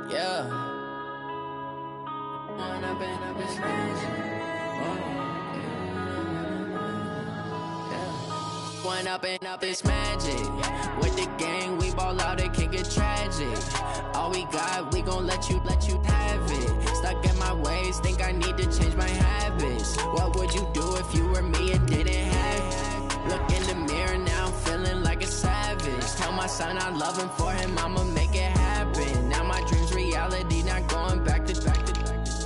Yeah. When I've been magic. When up, it's magic. With the gang, we ball out, it can get tragic. All we got, we gon' let you have it. Stuck in my ways, think I need to change my habits. What would you do if you were me and didn't have it? Look in the mirror, now I'm feeling like a savage. Tell my son I love him, for him I'ma make it happen. Now my dream's reality, not going back to.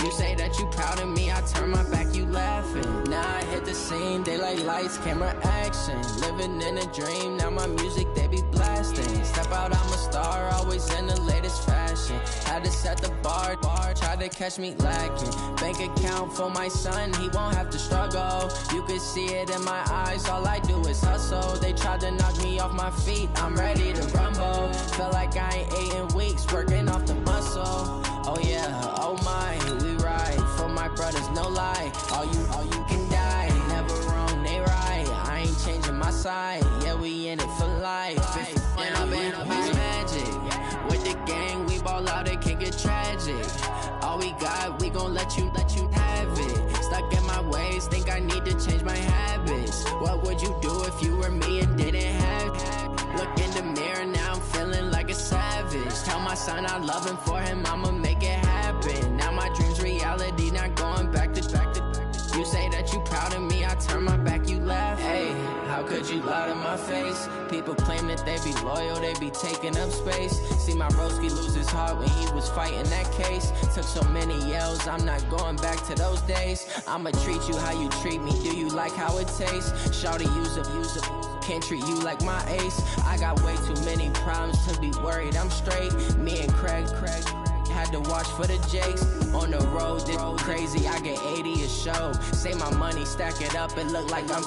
You say that you proud of me, I turn my back, you laughing. Now I hit the scene, daylight lights, camera action. Living in a dream, now my music, they be blasting. Step out, I'm a star, always in the latest fashion. Had to set the bar, try to catch me lacking. Bank account for my son, he won't have to struggle. You can see it in my eyes, all I do is hustle. They tried to knock me off my feet, I'm ready to rumble. Feel like I ain't ate in weeks, working off the muscle. Oh yeah, oh my, we ride for my brothers, no lie. All you can die, never wrong, they right. I ain't changing my side, yeah, we in it for life. When I've been it's magic. With the gang, we ball out, it can get tragic. All we got, we gon' let you have it. Stuck in my ways, think I need to change my habits. What would you do if you were me and didn't have it? Look in the mirror, now I'm feeling like a savage. Tell my son I love him, for him I'ma make it happen. Now my dream's reality, not going back to. You say that you proud of me, I turn my back, you laugh. Hey, how could you lie to my face? People claim that they be loyal, they be taking up space. See my broski lose his heart when he was fighting that case. Took so many yells, I'm not going back to those days. I'ma treat you how you treat me, do you like how it tastes? Shawty, use up, can't treat you like my ace. I got way too many problems to be worried, I'm straight. Me and Craig had to watch for the Jakes. On the road, this crazy, I get 80 a show. Say my money, stack it up, it look like I'm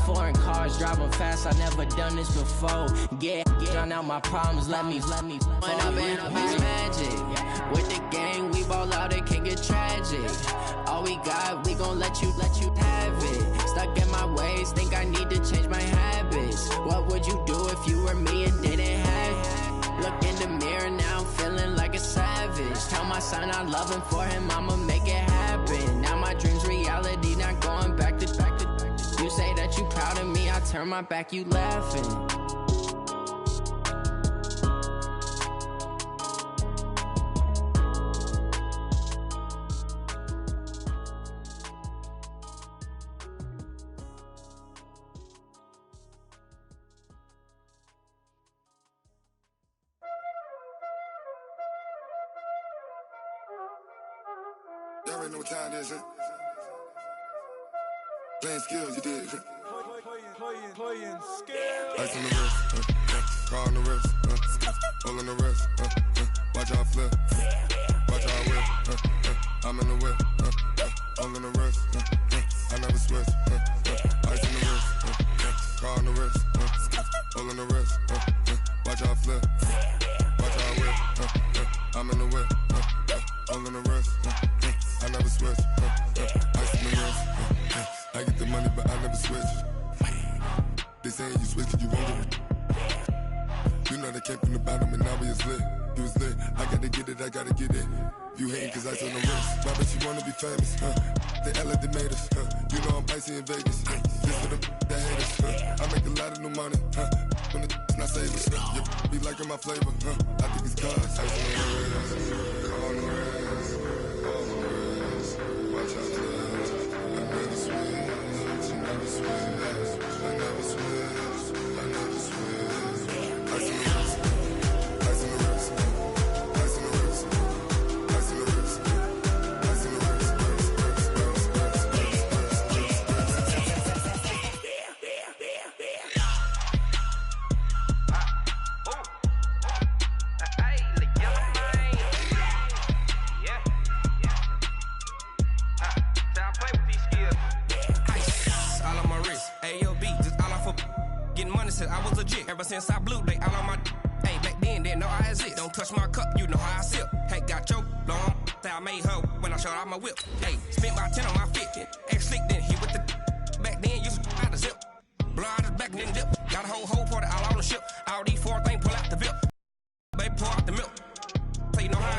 foreign cars, driving fast, I never done this before. Get drown out my problems, let me When I've been it's magic. With the gang, we ball out, it can get tragic. All we got, we gon' let you have it. Stuck in my ways, think I need to change my habits. What would you do if you were me and didn't have it? Look in the mirror, now I'm feeling like a savage. Tell my son I love him, for him I'ma make it happen. Now my dream's reality, not going back to. You say that you proud of me, I turn my back, you laughing. Y'all already know what time it is, huh? Playing skills, you did. Playing skills. Ice on the wrist, car on the wrist, hole in the wrist, watch how I flip, watch how I whip, I'm in the whip, hole in the wrist, I never switch, ice on the wrist, car on the wrist, hole in the wrist, watch how I flip, watch how I whip, I'm in the whip, hole in the wrist, I never switch, ice on the wrist, I get the money but I never switch. They saying you switch 'cause you want it. You know they came from the bottom and now we is lit. You was lit, I gotta get it, I gotta get it. You hating 'cause ice on the wrist. Why bet you wanna be famous, They elevated us, You know I'm icy in Vegas, This for the that hate us, I make a lot of new money, When it's not savings, You be liking my flavor, I think it's cause ice on the wrist, on the wrist, on the wrist. Watch out, I never switch, I never switch. I never switch, I never switch. Ice in the wrist, ice in the wrist, ice in the wrist, ice in the wrist, ice in the wrist, I was legit. Ever since I blew, they all on my hey, back then, didn't know I exist. Don't touch my cup, you know how I sip. Hey, got your long, I made her when I showed out my whip. Hey, spent about 10 on my fit. Ex-slick, then hit with the back then, used to out the zip. Blow out his back, then dip. Got a whole party all on the ship. All these four things pull out the VIP. Baby, pour out the milk. So you know how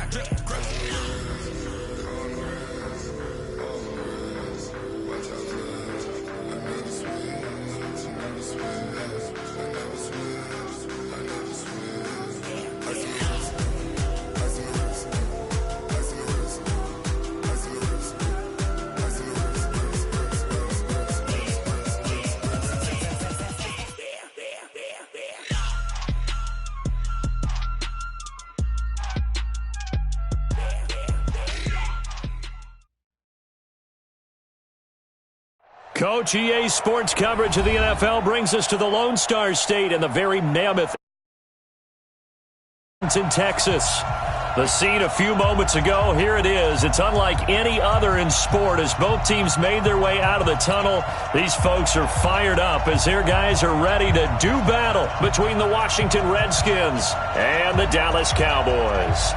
Coach, EA Sports coverage of the NFL brings us to the Lone Star State and the very mammoth in Texas. The scene a few moments ago, here it is. It's unlike any other in sport as both teams made their way out of the tunnel. These folks are fired up as their guys are ready to do battle between the Washington Redskins and the Dallas Cowboys.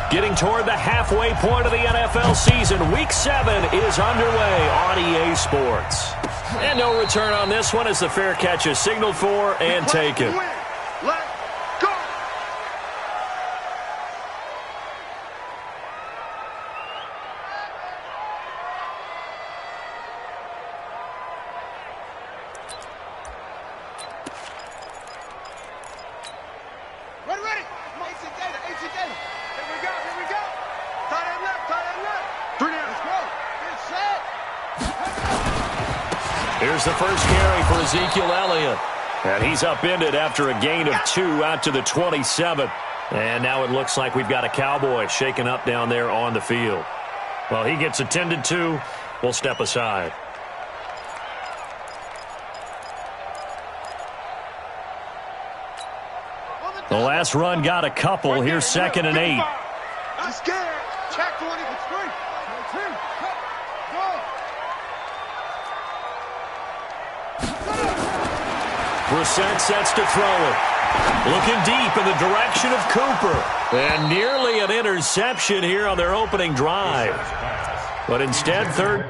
Getting toward the halfway point of the NFL season, Week 7 is underway on EA Sports. And no return on this one as the fair catch is signaled for and taken. Here's the first carry for Ezekiel Elliott. And he's upended after a gain of 2 out to the 27. And now it looks like we've got a Cowboy shaken up down there on the field. Well, he gets attended to. We'll step aside. The last run got a couple. Here's 2nd and 8. I'm scared. Check 20 for 3. Brissett sets to throw it. Looking deep in the direction of Cooper. And nearly an interception here on their opening drive. But instead, third.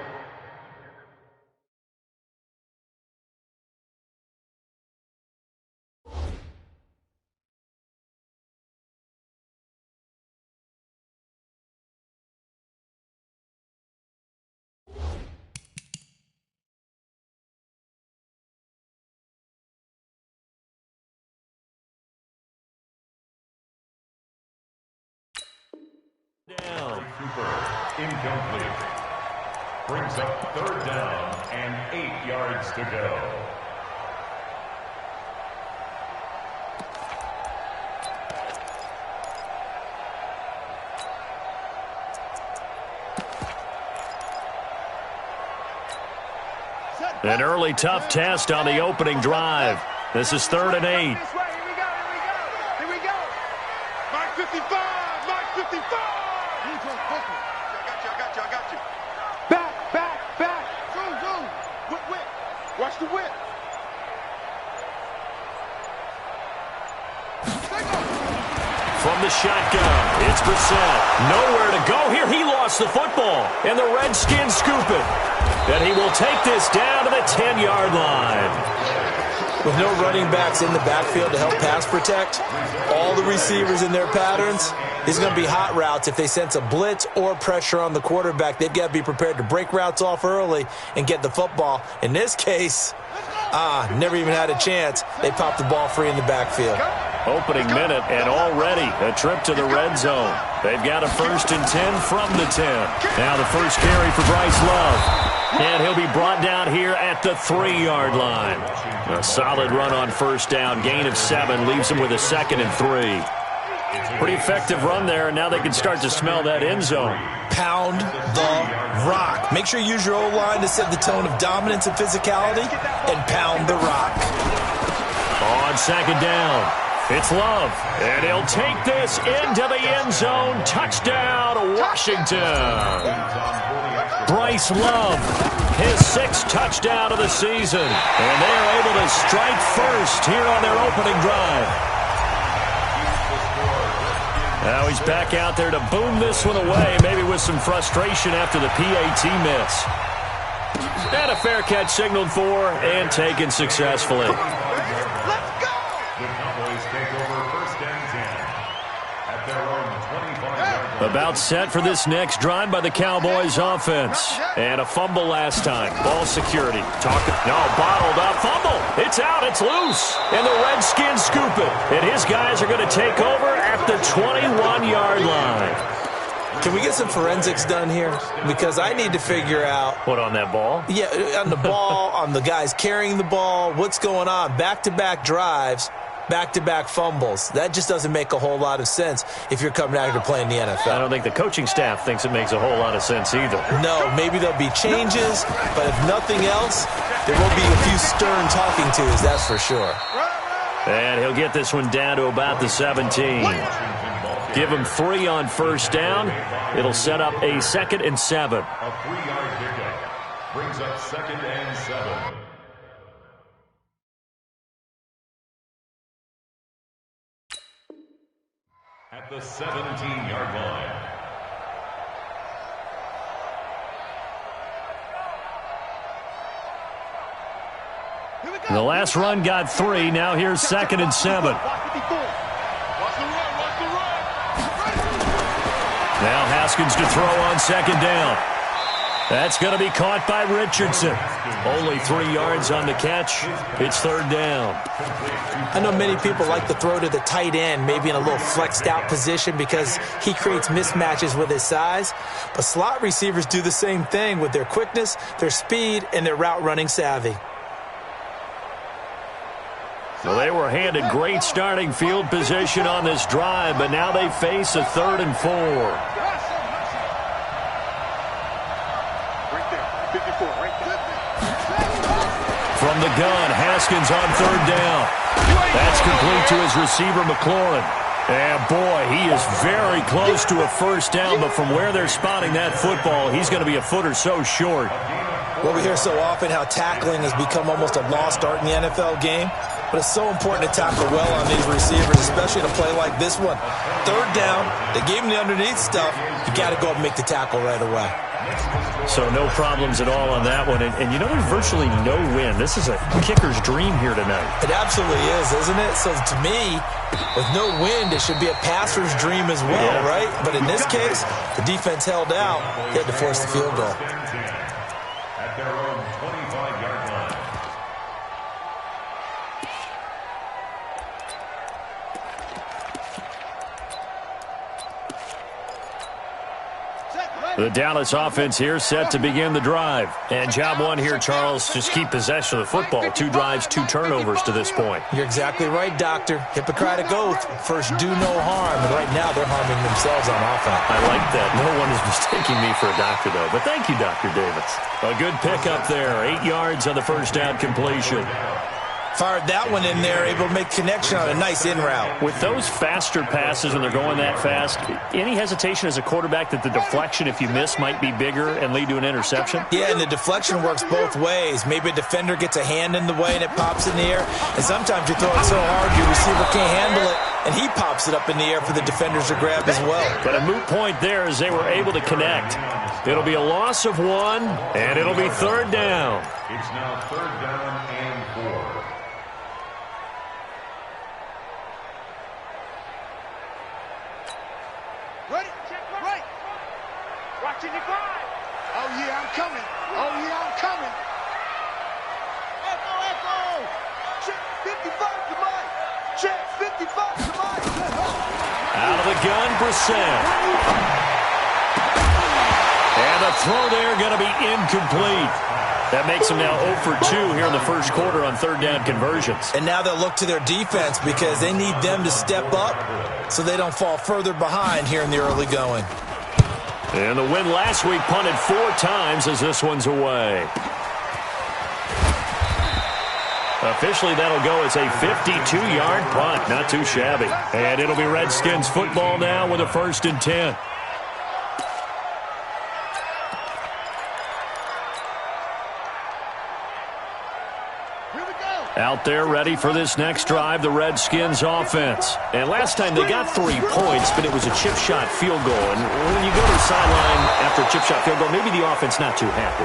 Down. Incomplete. Brings up 3rd down and 8 yards to go. An early tough test on the opening drive. This is 3rd and 8. Here we go. Mark 55. Mark 55. I got you. Back. Zoom. Whip. Watch the whip. From the shotgun, it's Brissett. Nowhere to go here. He lost the football. And the Redskins scoop it. And he will take this down to the 10-yard line. With no running backs in the backfield to help pass protect, all the receivers in their patterns, these are going to be hot routes. If they sense a blitz or pressure on the quarterback, they've got to be prepared to break routes off early and get the football. In this case, never even had a chance. They popped the ball free in the backfield. Opening minute and already a trip to the red zone. They've got a 1st and 10 from the 10. Now the first carry for Bryce Love. And he'll be brought down here at the 3-yard line. A solid run on 1st down. Gain of 7 leaves him with a 2nd and 3. Pretty effective run there, and now they can start to smell that end zone. Pound the rock. Make sure you use your O-line to set the tone of dominance and physicality, and pound the rock. On 2nd down, it's Love, and he'll take this into the end zone. Touchdown, Washington. Bryce Love, his 6th touchdown of the season, and they're able to strike first here on their opening drive. Now he's back out there to boom this one away, maybe with some frustration after the PAT miss. And a fair catch signaled for and taken successfully. Let's go! The Cowboys take over 1st and 10 at their own 25-yard line. About set for this next drive by the Cowboys offense. And a fumble last time. Ball security. Bottled up. Fumble. It's out. It's loose. And the Redskins scoop it. And his guys are going to take over at the 21-yard line. Can we get some forensics done here? Because I need to figure out. What, on that ball? Yeah, on the ball, on the guys carrying the ball. What's going on? Back-to-back drives. back-to-back fumbles. That just doesn't make a whole lot of sense if you're coming out here to play in the NFL. I don't think the coaching staff thinks it makes a whole lot of sense either. No, maybe there'll be changes, but if nothing else, there will be a few stern talking tos, that's for sure. And he'll get this one down to about the 17. Give him 3 on first down. It'll set up a 2nd and 7. A 3-yard pickup brings up 2nd and 7. At the 17-yard line. The last run got 3. Now here's 2nd and 7. Now Haskins to throw on 2nd down. That's going to be caught by Richardson. Only 3 yards on the catch. It's 3rd down. I know many people like to throw to the tight end, maybe in a little flexed out position because he creates mismatches with his size. But slot receivers do the same thing with their quickness, their speed, and their route running savvy. Well, they were handed great starting field position on this drive, but now they face a 3rd and 4. From the gun, Haskins on 3rd down. That's complete to his receiver, McLaurin. And boy, he is very close to a first down, but from where they're spotting that football, he's going to be a foot or so short. Well, we hear so often how tackling has become almost a lost art in the NFL game, but it's so important to tackle well on these receivers, especially in a play like this one. 3rd down, they gave him the underneath stuff. You got to go up and make the tackle right away. So no problems at all on that one. And you know, there's virtually no wind. This is a kicker's dream here tonight. It absolutely is, isn't it? So to me, with no wind, it should be a passer's dream as well, right? But in this case, the defense held out. They had to force the field goal. At their own 25-yard line. The Dallas offense here set to begin the drive. And job one here, Charles, just keep possession of the football. 2 drives, 2 turnovers to this point. You're exactly right, Doctor. Hippocratic oath. First, do no harm. And right now, they're harming themselves on offense. I like that. No one is mistaking me for a doctor, though. But thank you, Dr. Davis. A good pickup there. 8 yards on the first down completion. Fired that one in there, able to make connection on a nice in route. With those faster passes when they're going that fast, any hesitation as a quarterback that the deflection, if you miss, might be bigger and lead to an interception? Yeah, and the deflection works both ways. Maybe a defender gets a hand in the way and it pops in the air. And sometimes you throw it so hard your receiver can't handle it, and he pops it up in the air for the defenders to grab as well. But a moot point there as they were able to connect. It'll be a loss of 1, and it'll be 3rd down. It's now 3rd down and 4. Ready? Check right. Watching your guard. Oh, yeah, I'm coming. Oh, yeah, I'm coming. Echo. Check 55 to Mike. Check 55 to Mike. Out of the gun, Brissett. And the throw there going to be incomplete. That makes them now 0 for 2 here in the first quarter on 3rd down conversions. And now they'll look to their defense because they need them to step up so they don't fall further behind here in the early going. And the win last week punted 4 times as this one's away. Officially, that'll go as a 52-yard punt. Not too shabby. And it'll be Redskins football now with a 1st and 10. Out there ready for this next drive, the Redskins offense. And last time they got 3 points, but it was a chip shot field goal. And when you go to the sideline after a chip shot field goal, maybe the offense not too happy.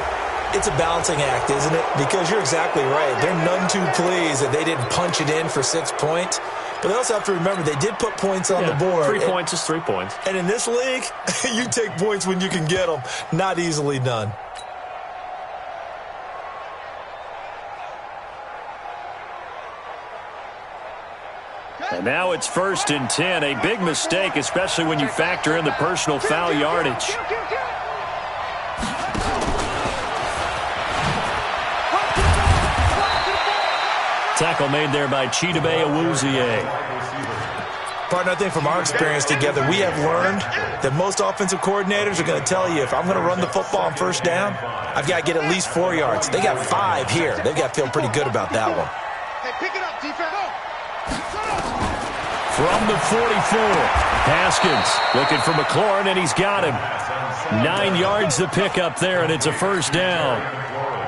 It's a balancing act, isn't it? Because you're exactly right. They're none too pleased that they didn't punch it in for 6 points. But they also have to remember they did put points on the board. 3 points is 3 points. And in this league, you take points when you can get them. Not easily done. And now it's 1st and 10. A big mistake, especially when you factor in the personal foul yardage. Tackle made there by Chidobe Awuzie. Partner, I think from our experience together, we have learned that most offensive coordinators are going to tell you, if I'm going to run the football on first down, I've got to get at least 4 yards. They got 5 here. They've got to feel pretty good about that one. Hey, pick it up, defense. From the 44, Haskins looking for McLaurin, and he's got him. 9 yards to pick up there, and it's a first down.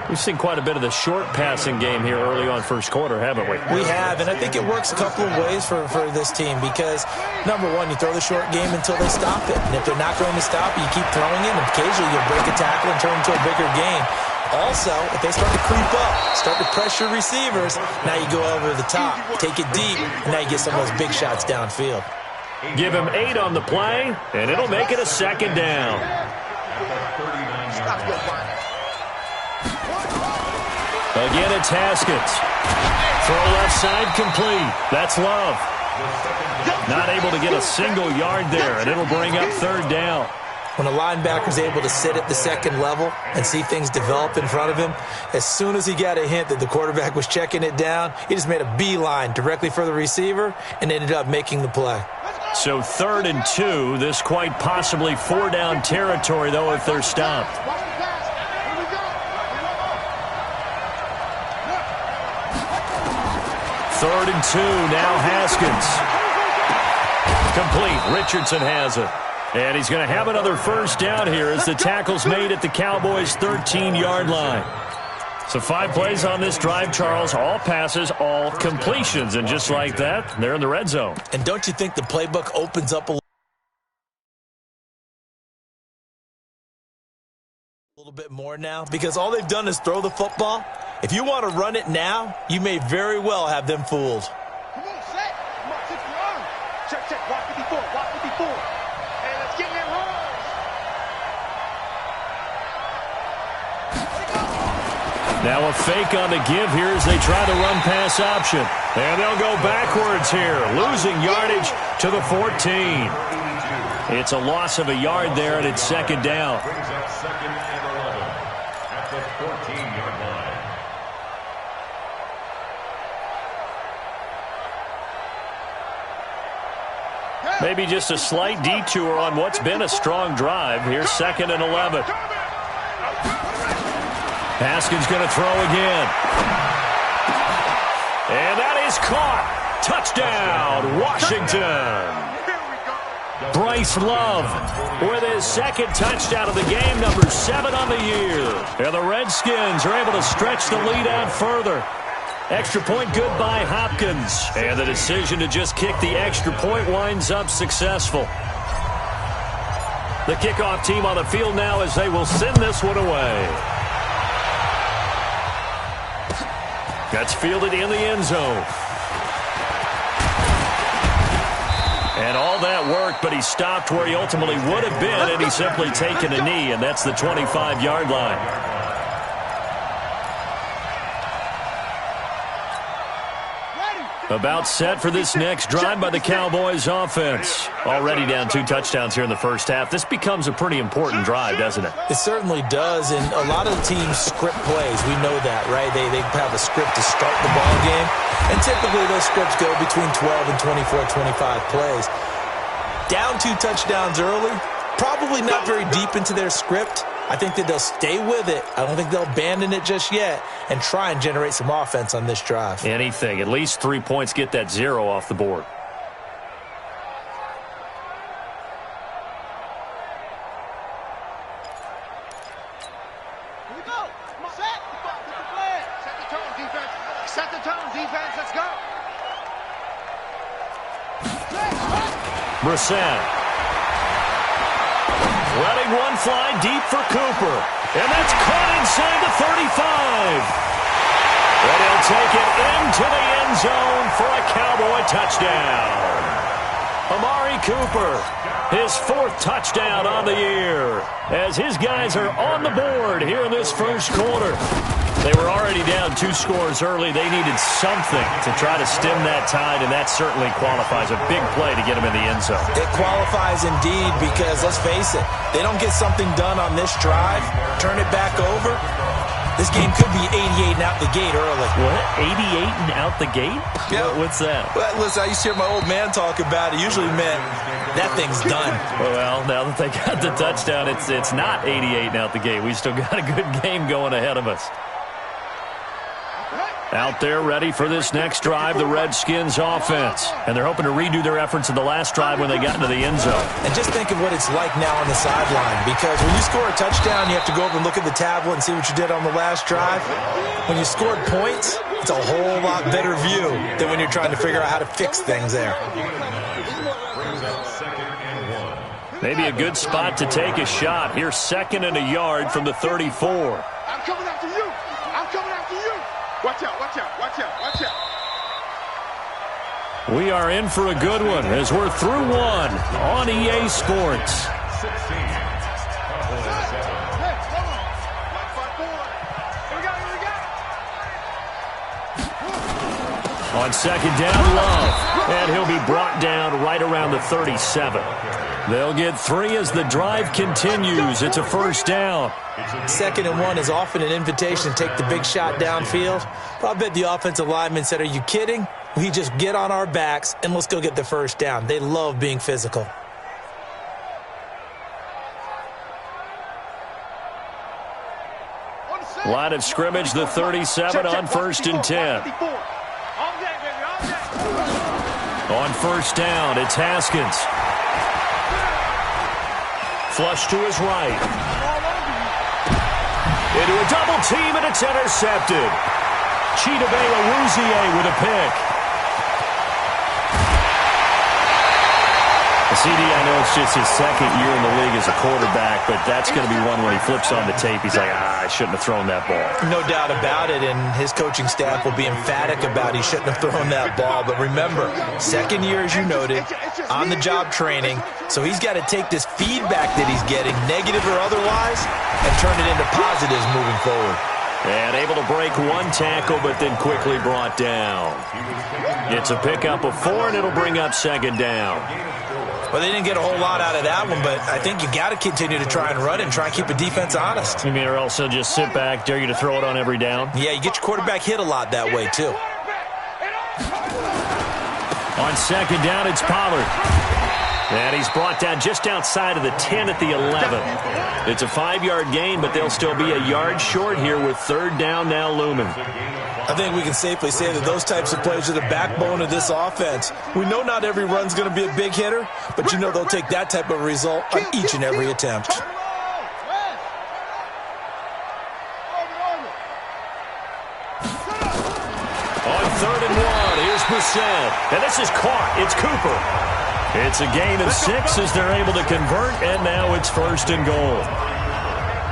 We've seen quite a bit of the short passing game here early on first quarter, haven't we? We have, and I think it works a couple of ways for this team because, number one, you throw the short game until they stop it. And if they're not going to stop it, you keep throwing it, and occasionally you'll break a tackle and turn it into a bigger game. Also, if they start to creep up, start to pressure receivers, now you go over the top, take it deep, and now you get some of those big shots downfield. Give him 8 on the play, and it'll make it a second down. Again, it's Haskins. Throw left side complete. That's Love. Not able to get a single yard there, and it'll bring up third down. When a linebacker's able to sit at the second level and see things develop in front of him, as soon as he got a hint that the quarterback was checking it down, he just made a beeline directly for the receiver and ended up making the play. So 3rd and 2, this quite possibly 4-down territory, though, if they're stopped. Third and 2, now Haskins. Complete. Richardson has it. And he's going to have another first down here as the tackle's made at the Cowboys' 13-yard line. So 5 plays on this drive, Charles. All passes, all completions. And just like that, they're in the red zone. And don't you think the playbook opens up a little bit more now? Because all they've done is throw the football. If you want to run it now, you may very well have them fooled. Come on, set. Come on, sit your arm. Check, check. Watch 54. Watch 54. Hey, let's get in there, rolls. Now a fake on the give here as they try the run-pass option. And they'll go backwards here, losing yardage to the 14. It's a loss of a yard there, and it's second down. Brings up 2nd and 11 at the 14-yard line. Maybe just a slight detour on what's been a strong drive. Here's 2nd and 11. Haskins going to throw again. And that is caught. Touchdown, Washington. Bryce Love with his 2nd touchdown of the game, number 7 on the year. And the Redskins are able to stretch the lead out further. Extra point good by Hopkins. And the decision to just kick the extra point winds up successful. The kickoff team on the field now as they will send this one away. That's fielded in the end zone. And all that worked, but he stopped where he ultimately would have been, and he's simply taken a knee, and that's the 25-yard line. About set for this next drive by the Cowboys offense. Already down 2 touchdowns here in the first half. This becomes a pretty important drive, doesn't it? It certainly does, and a lot of the teams script plays. We know that, right? They have a script to start the ball game, and typically those scripts go between 12 and 24, 25 plays. Down 2 touchdowns early, probably not very deep into their script. I think that they'll stay with it. I don't think they'll abandon it just yet and try and generate some offense on this drive. Anything. At least 3 points, get that 0 off the board. Here we go. Come on, set. Get the flag. Set the tone, defense. Set the tone, defense. Let's go. Brissett. Letting one fly deep for Cooper. And that's caught inside the 35. And he'll take it into the end zone for a Cowboy touchdown. Amari Cooper, his 4th touchdown on the year, as his guys are on the board here in this first quarter. They were already down 2 scores early. They needed something to try to stem that tide, and that certainly qualifies. A big play to get them in the end zone. It qualifies indeed because, let's face it, they don't get something done on this drive, turn it back over, This game could be 88 and out the gate early. What? 88 and out the gate? Yeah. What's that? Well, listen, I used to hear my old man talk about it. Usually meant that thing's done. Well, now that they got the touchdown, it's not 88 and out the gate. We still got a good game going ahead of us. Out there ready for this next drive, the Redskins offense. And they're hoping to redo their efforts in the last drive when they got into the end zone. And just think of what it's like now on the sideline, because when you score a touchdown, you have to go over and look at the tablet and see what you did on the last drive. When you scored points, it's a whole lot better view than when you're trying to figure out how to fix things there. Maybe a good spot to take a shot. Here's 2nd and a yard from the 34. I'm coming after you. I'm coming after you. Watch out, watch out, watch out, watch out. We are in for a good one as we're through one on EA Sports. On 2nd down, Love. And he'll be brought down right around the 37. They'll get 3 as the drive continues. It's a 1st down. 2nd and 1 is often an invitation to take the big shot downfield. But I bet the offensive lineman said, are you kidding? We just get on our backs and let's go get the 1st down. They love being physical. Line of scrimmage, the 37 on 1st and 10. On 1st down, it's Haskins. Flush to his right. Into a double team, and it's intercepted. Chidobe with a pick. CD, I know it's just his 2nd year in the league as a quarterback, but that's going to be one when he flips on the tape. He's like, I shouldn't have thrown that ball. No doubt about it, and his coaching staff will be emphatic about he shouldn't have thrown that ball. But remember, 2nd year, as you noted, on-the-job training, so he's got to take this feedback that he's getting, negative or otherwise, and turn it into positives moving forward. And able to break 1 tackle, but then quickly brought down. It's a pickup of 4, and it'll bring up 2nd down. Well, they didn't get a whole lot out of that one, but I think you got to continue to try and run it and try and keep the defense honest. You mean, or else they'll just sit back, dare you to throw it on every down? Yeah, you get your quarterback hit a lot that way, too. On 2nd down, it's Pollard. And he's brought down just outside of the 10 at the 11. It's a 5-yard gain, but they'll still be a yard short here with 3rd down now looming. I think we can safely say that those types of plays are the backbone of this offense. We know not every run's going to be a big hitter, but you know they'll take that type of result on each and every attempt. On 3rd and 1, here's Brissett. And this is caught. It's Cooper. It's a gain of 6 as they're able to convert, and now it's 1st and goal.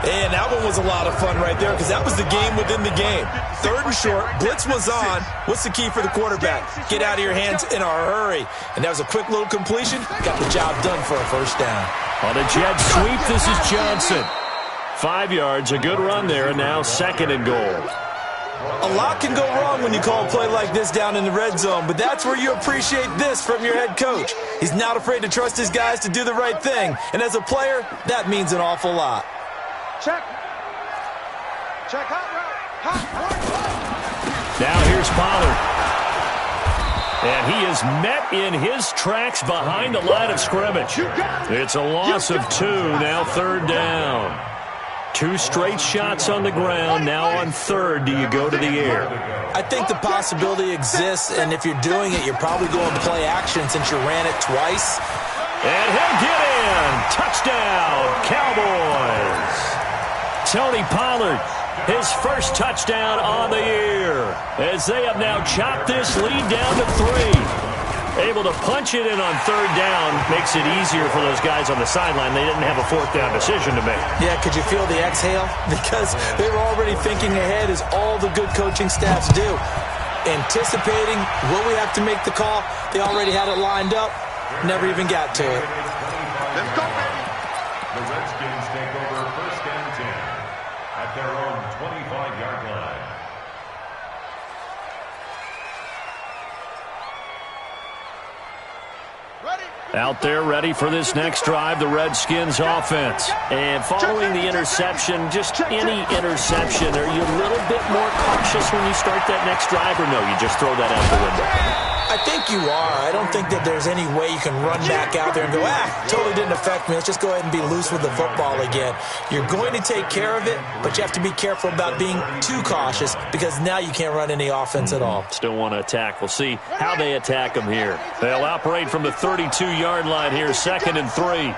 And that one was a lot of fun right there because that was the game within the game. 3rd and short, blitz was on. What's the key for the quarterback? Get out of your hands in a hurry. And that was a quick little completion. Got the job done for a 1st down. On a jet sweep, this is Johnson. 5 yards, a good run there, and now 2nd and goal. A lot can go wrong when you call a play like this down in the red zone, but that's where you appreciate this from your head coach. He's not afraid to trust his guys to do the right thing. And as a player, that means an awful lot. Check. Check hot route. Now here's Pollard. And he is met in his tracks behind the line of scrimmage. It's a loss of 2, now 3rd down. 2 straight shots on the ground. Now on 3rd, do you go to the air? I think the possibility exists, and if you're doing it, you're probably going play action since you ran it twice. And he'll get in. Touchdown, Cowboys. Tony Pollard, his 1st touchdown on the year, as they have now chopped this lead down to 3. Able to punch it in on 3rd down makes it easier for those guys on the sideline. They didn't have a 4th down decision to make. Yeah, could you feel the exhale? Because they were already thinking ahead, as all the good coaching staffs do. Anticipating, will we have to make the call? They already had it lined up, never even got to it. Let's go, baby. The Redskins take over 1st and 10 at their own 25-yard line. Out there ready for this next drive, the Redskins offense. And following the interception, just any interception, are you a little bit more cautious when you start that next drive, or no, you just throw that out the window? I think you are. I don't think that there's any way you can run back out there and go, totally didn't affect me. Let's just go ahead and be loose with the football again. You're going to take care of it, but you have to be careful about being too cautious because now you can't run any offense at all. Still want to attack. We'll see how they attack them here. They'll operate from the 32-yard line here, 2nd and 3.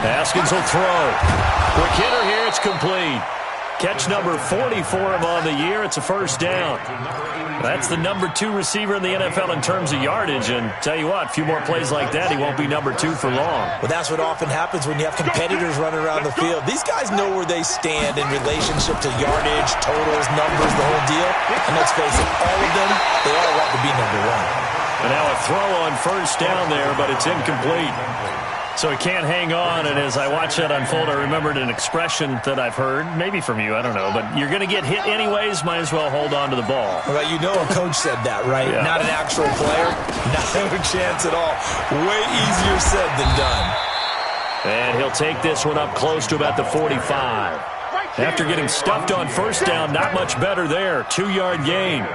Haskins will throw. Quick hitter here. It's complete. Catch number 40 for him on the year. It's a first down. That's the number 2 receiver in the NFL in terms of yardage. And tell you what, a few more plays like that, he won't be number 2 for long. Well, that's what often happens when you have competitors running around the field. These guys know where they stand in relationship to yardage, totals, numbers, the whole deal. And let's face it, all of them, they all want to be number 1. And now a throw on first down there, but it's incomplete. So he can't hang on, and as I watch that unfold, I remembered an expression that I've heard, maybe from you, I don't know, but you're going to get hit anyways, might as well hold on to the ball. Well, you know a coach said that, right? Yeah. Not an actual player. Not a chance at all. Way easier said than done. And he'll take this one up close to about the 45. After getting stuffed on first down, not much better there. 2-yard gain.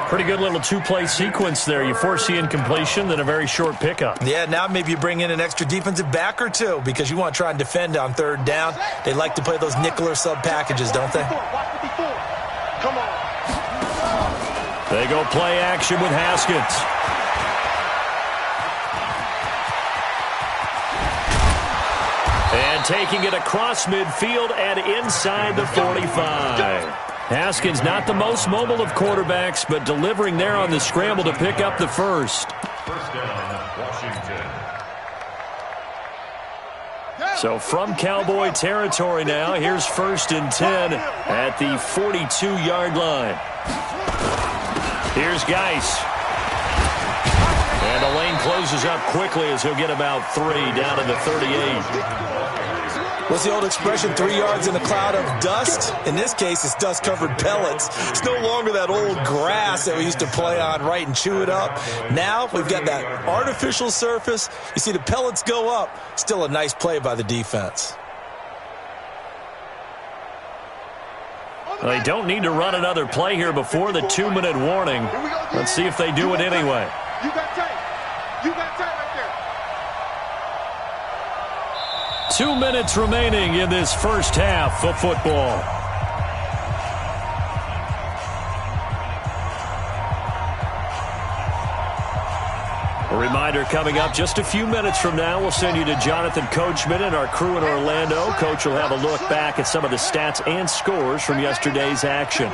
Pretty good little 2-play sequence there. You force the incompletion, then a very short pickup. Yeah, now maybe you bring in an extra defensive back or two because you want to try and defend on 3rd down. They like to play those nickel or sub packages, don't they? Come on. They go play action with Haskins. And taking it across midfield and inside the 45. Haskins not the most mobile of quarterbacks, but delivering there on the scramble to pick up the first. First down, Washington. So from Cowboy territory now, here's 1st and 10 at the 42-yard line. Here's Geis. And the lane closes up quickly as he'll get about 3 down to the 38. What's the old expression, 3 yards in a cloud of dust? In this case, it's dust-covered pellets. It's no longer that old grass that we used to play on, right, and chew it up. Now we've got that artificial surface. You see the pellets go up. Still a nice play by the defense. They don't need to run another play here before the 2-minute warning. Let's see if they do it anyway. You got tight. You got tight right there. 2 minutes remaining in this first half of football. A reminder coming up just a few minutes from now, we'll send you to Jonathan Coachman and our crew in Orlando. Coach will have a look back at some of the stats and scores from yesterday's action.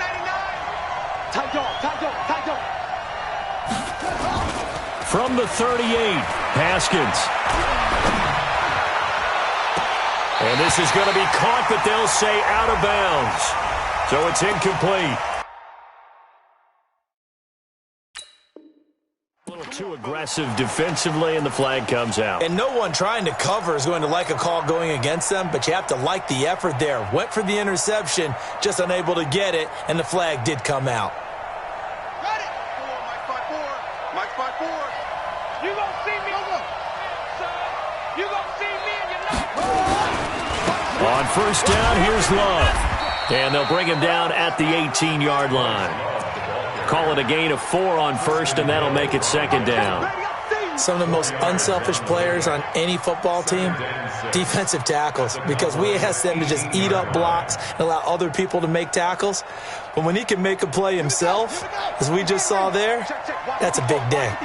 From the 38, Haskins. And this is going to be caught, but they'll say out of bounds. So it's incomplete. A little too aggressive defensively, and the flag comes out. And no one trying to cover is going to like a call going against them, but you have to like the effort there. Went for the interception, just unable to get it, and the flag did come out. Got it. Mike 5-4. You gonna see me? You gonna see me in your life? On first down, here's Love. And they'll bring him down at the 18-yard line. Call it a gain of 4 on first, and that'll make it 2nd down. Some of the most unselfish players on any football team, defensive tackles, because we ask them to just eat up blocks and allow other people to make tackles. But when he can make a play himself, as we just saw there, that's a big day.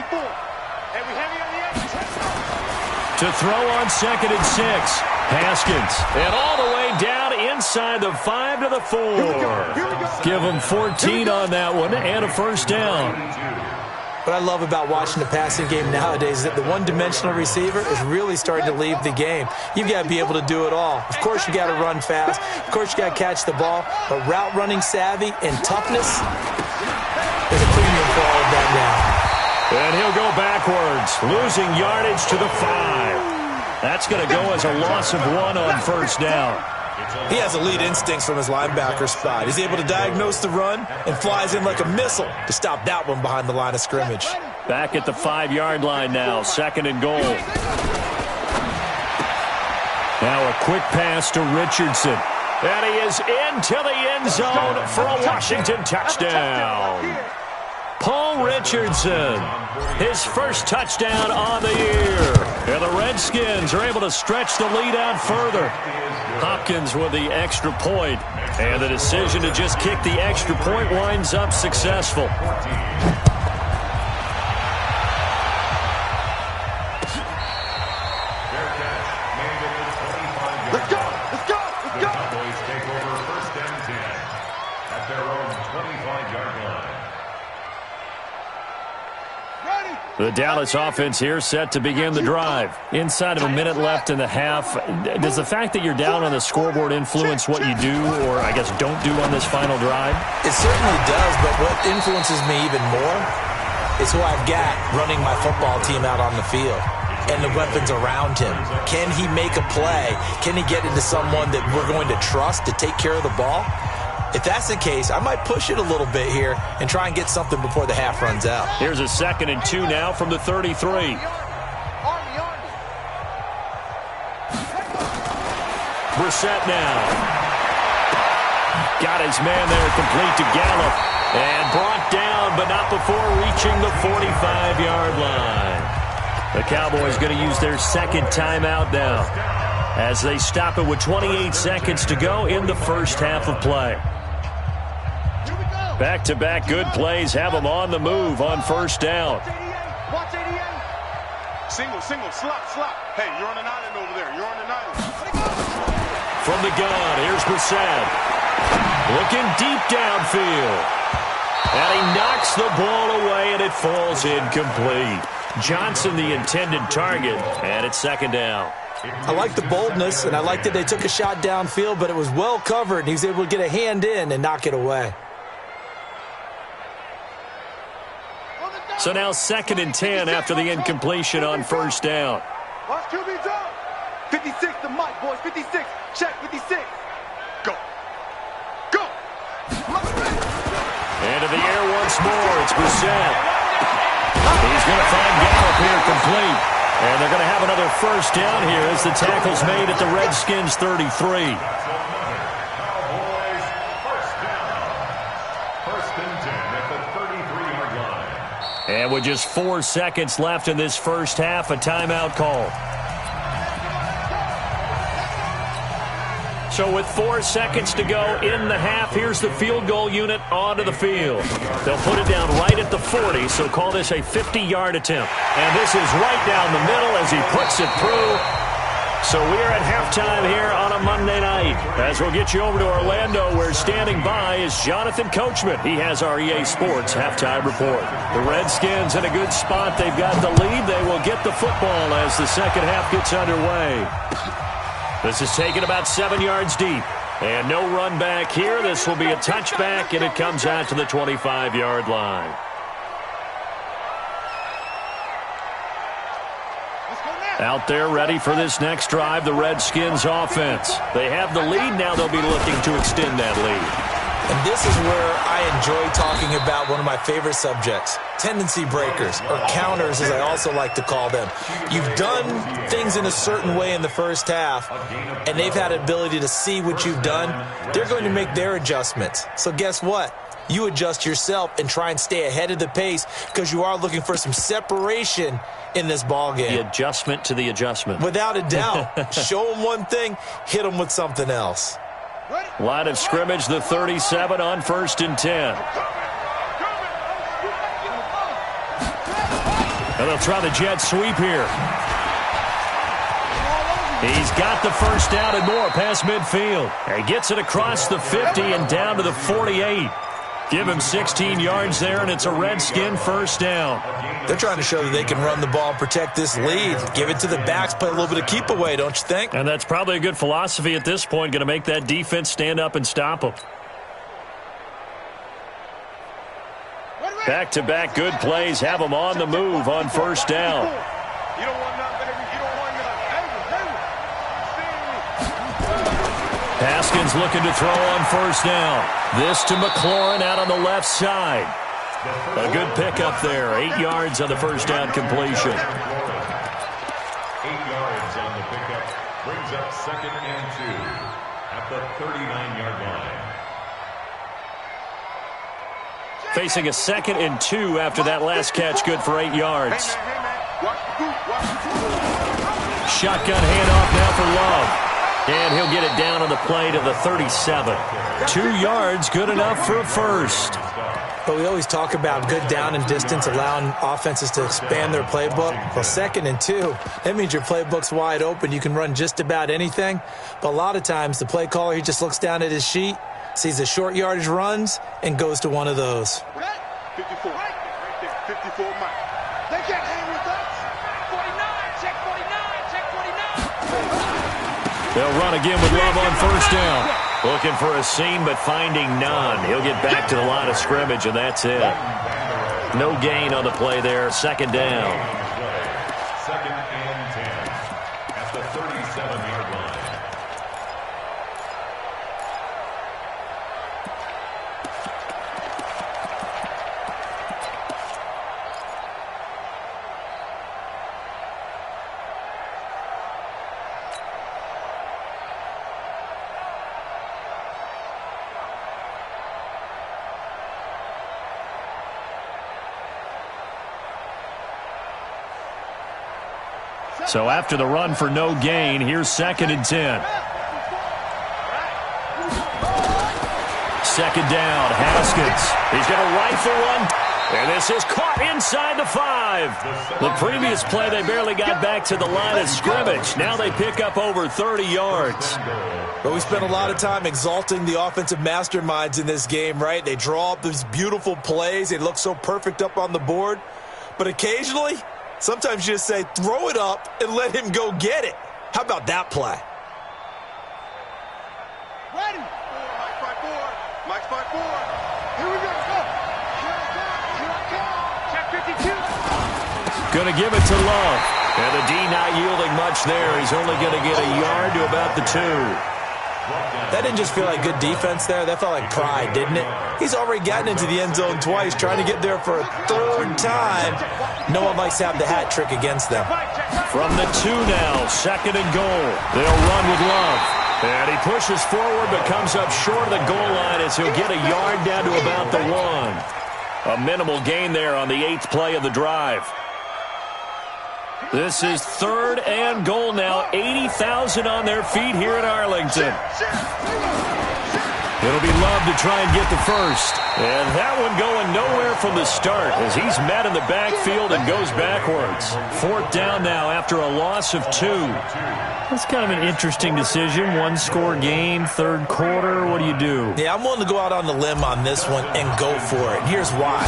To throw on 2nd and 6. Haskins. And all the way down inside the 5 to the 4. Give him 14 on that one and a first down. What I love about watching the passing game nowadays is that the one-dimensional receiver is really starting to leave the game. You've got to be able to do it all. Of course, you got to run fast. Of course, you got to catch the ball. But route running savvy and toughness, there's a premium for all of that now. And he'll go backwards, losing yardage to the 5. That's going to go as a loss of 1 on first down. He has elite instincts from his linebacker spot. He's able to diagnose the run and flies in like a missile to stop that one behind the line of scrimmage. Back at the 5-yard line now, 2nd and goal. Now a quick pass to Richardson. And he is into the end zone for a Washington touchdown. Paul Richardson, his first touchdown on the year. And the Redskins are able to stretch the lead out further. Hopkins with the extra point, and the decision to just kick the extra point winds up successful. Let's go! Let's go! Let's go! Cowboys take over 1st and 10 at their own 25-yard line. The Dallas offense here set to begin the drive. Inside of a minute left in the half, does the fact that you're down on the scoreboard influence what you do, or I guess don't do on this final drive? It certainly does, but what influences me even more is who I've got running my football team out on the field and the weapons around him. Can he make a play? Can he get into someone that we're going to trust to take care of the ball? If that's the case, I might push it a little bit here and try and get something before the half runs out. Here's a 2nd and 2 now from the 33. Brissett now. Got his man there complete to Gallup. And brought down, but not before reaching the 45-yard line. The Cowboys going to use their 2nd timeout now as they stop it with 28 seconds to go in the first half of play. Back-to-back good plays have them on the move on 1st down. Watch 88. Single, slot. Hey, you're on an island over there. You're on an island. From the gun, here's Brissett. Looking deep downfield. And he knocks the ball away, and it falls incomplete. Johnson, the intended target, and it's 2nd down. I like the boldness, and I like that they took a shot downfield, but it was well covered, and he was able to get a hand in and knock it away. So now 2nd and 10 after the incompletion on 1st down. Watch QB drop. 56 to Mike, boys. 56. Check 56. Go. Into the air once more. It's Brissett. He's going to find Gallup here complete. And they're going to have another 1st down here as the tackle's made at the Redskins 33. Cowboys 1st down. 1st and 10 at the 33-yard line. And with just 4 seconds left in this first half, a timeout call. So with 4 seconds to go in the half, here's the field goal unit onto the field. They'll put it down right at the 40, so call this a 50-yard attempt. And this is right down the middle as he puts it through. So we're at halftime here on a Monday night. As we'll get you over to Orlando, where standing by is Jonathan Coachman. He has our EA Sports halftime report. The Redskins in a good spot. They've got the lead. They will get the football as the second half gets underway. This is taken about 7 yards deep. And no run back here. This will be a touchback, and it comes out to the 25-yard line. Out there ready for this next drive, the Redskins offense. They have the lead. Now they'll be looking to extend that lead. And this is where I enjoy talking about one of my favorite subjects, tendency breakers, or counters as I also like to call them. You've done things in a certain way in the first half, and they've had an ability to see what you've done. They're going to make their adjustments. So guess what? You adjust yourself and try and stay ahead of the pace because you are looking for some separation in this ballgame. The adjustment to the adjustment. Without a doubt. Show them one thing, hit them with something else. Line of scrimmage, the 37 on 1st and 10. And they'll try the jet sweep here. He's got the first down and more past midfield. He gets it across the 50 and down to the 48. Give him 16 yards there, and it's a Redskin first down. They're trying to show that they can run the ball and protect this lead. Give it to the backs, play a little bit of keep away, don't you think? And that's probably a good philosophy at this point, going to make that defense stand up and stop them. Back-to-back good plays have them on the move on 1st down. You don't want nothing. You don't want nothing. Haskins looking to throw on 1st down. This to McLaurin out on the left side. A good pickup there. 8 yards on the first down completion. 8 yards on the pickup. Brings up 2nd and 2 at the 39-yard line. Facing a 2nd and 2 after that last catch, good for 8 yards. Shotgun handoff now for Love. And he'll get it down on the play to the 37. 2 yards, good enough for a first. But we always talk about good down and distance, allowing offenses to expand their playbook. Well, 2nd and 2, that means your playbook's wide open. You can run just about anything. But a lot of times, the play caller, he just looks down at his sheet, sees the short yardage runs, and goes to one of those. 54. Right there. 54 Mike. They can't hang with us. 49. Check 49. Check 49. They'll run again with Love on first down. Looking for a seam, but finding none. He'll get back to the line of scrimmage, and that's it. No gain on the play there. 2nd down. 2nd and 10 at the 37-yard line. So after the run for no gain, here's 2nd and 10. 2nd down, Haskins. He's going to rifle one, and this is caught inside the 5. The previous play, they barely got back to the line of scrimmage. Now they pick up over 30 yards. But we spent a lot of time exalting the offensive masterminds in this game, right? They draw up these beautiful plays. They look so perfect up on the board. But occasionally, sometimes you just say, throw it up and let him go get it. How about that play? Ready. Mike's 5-4. Mike's 5-4. Here we go. Go. Here I come. Check 52. Going to give it to Love. And the D not yielding much there. He's only going to get a yard to about the 2. That didn't just feel like good defense there. That felt like pride, didn't it? He's already gotten into the end zone twice, trying to get there for a 3rd time. No one likes to have the hat trick against them. From the 2 now, 2nd and goal. They'll run with Love. And he pushes forward but comes up short of the goal line as he'll get a yard down to about the 1. A minimal gain there on the 8th play of the drive. This is 3rd and goal now. 80,000 on their feet here in Arlington. It'll be Love to try and get the first. And that one going nowhere from the start as he's met in the backfield and goes backwards. 4th down now after a loss of 2. That's kind of an interesting decision. 1-score game, 3rd quarter. What do you do? Yeah, I'm willing to go out on the limb on this one and go for it. Here's why.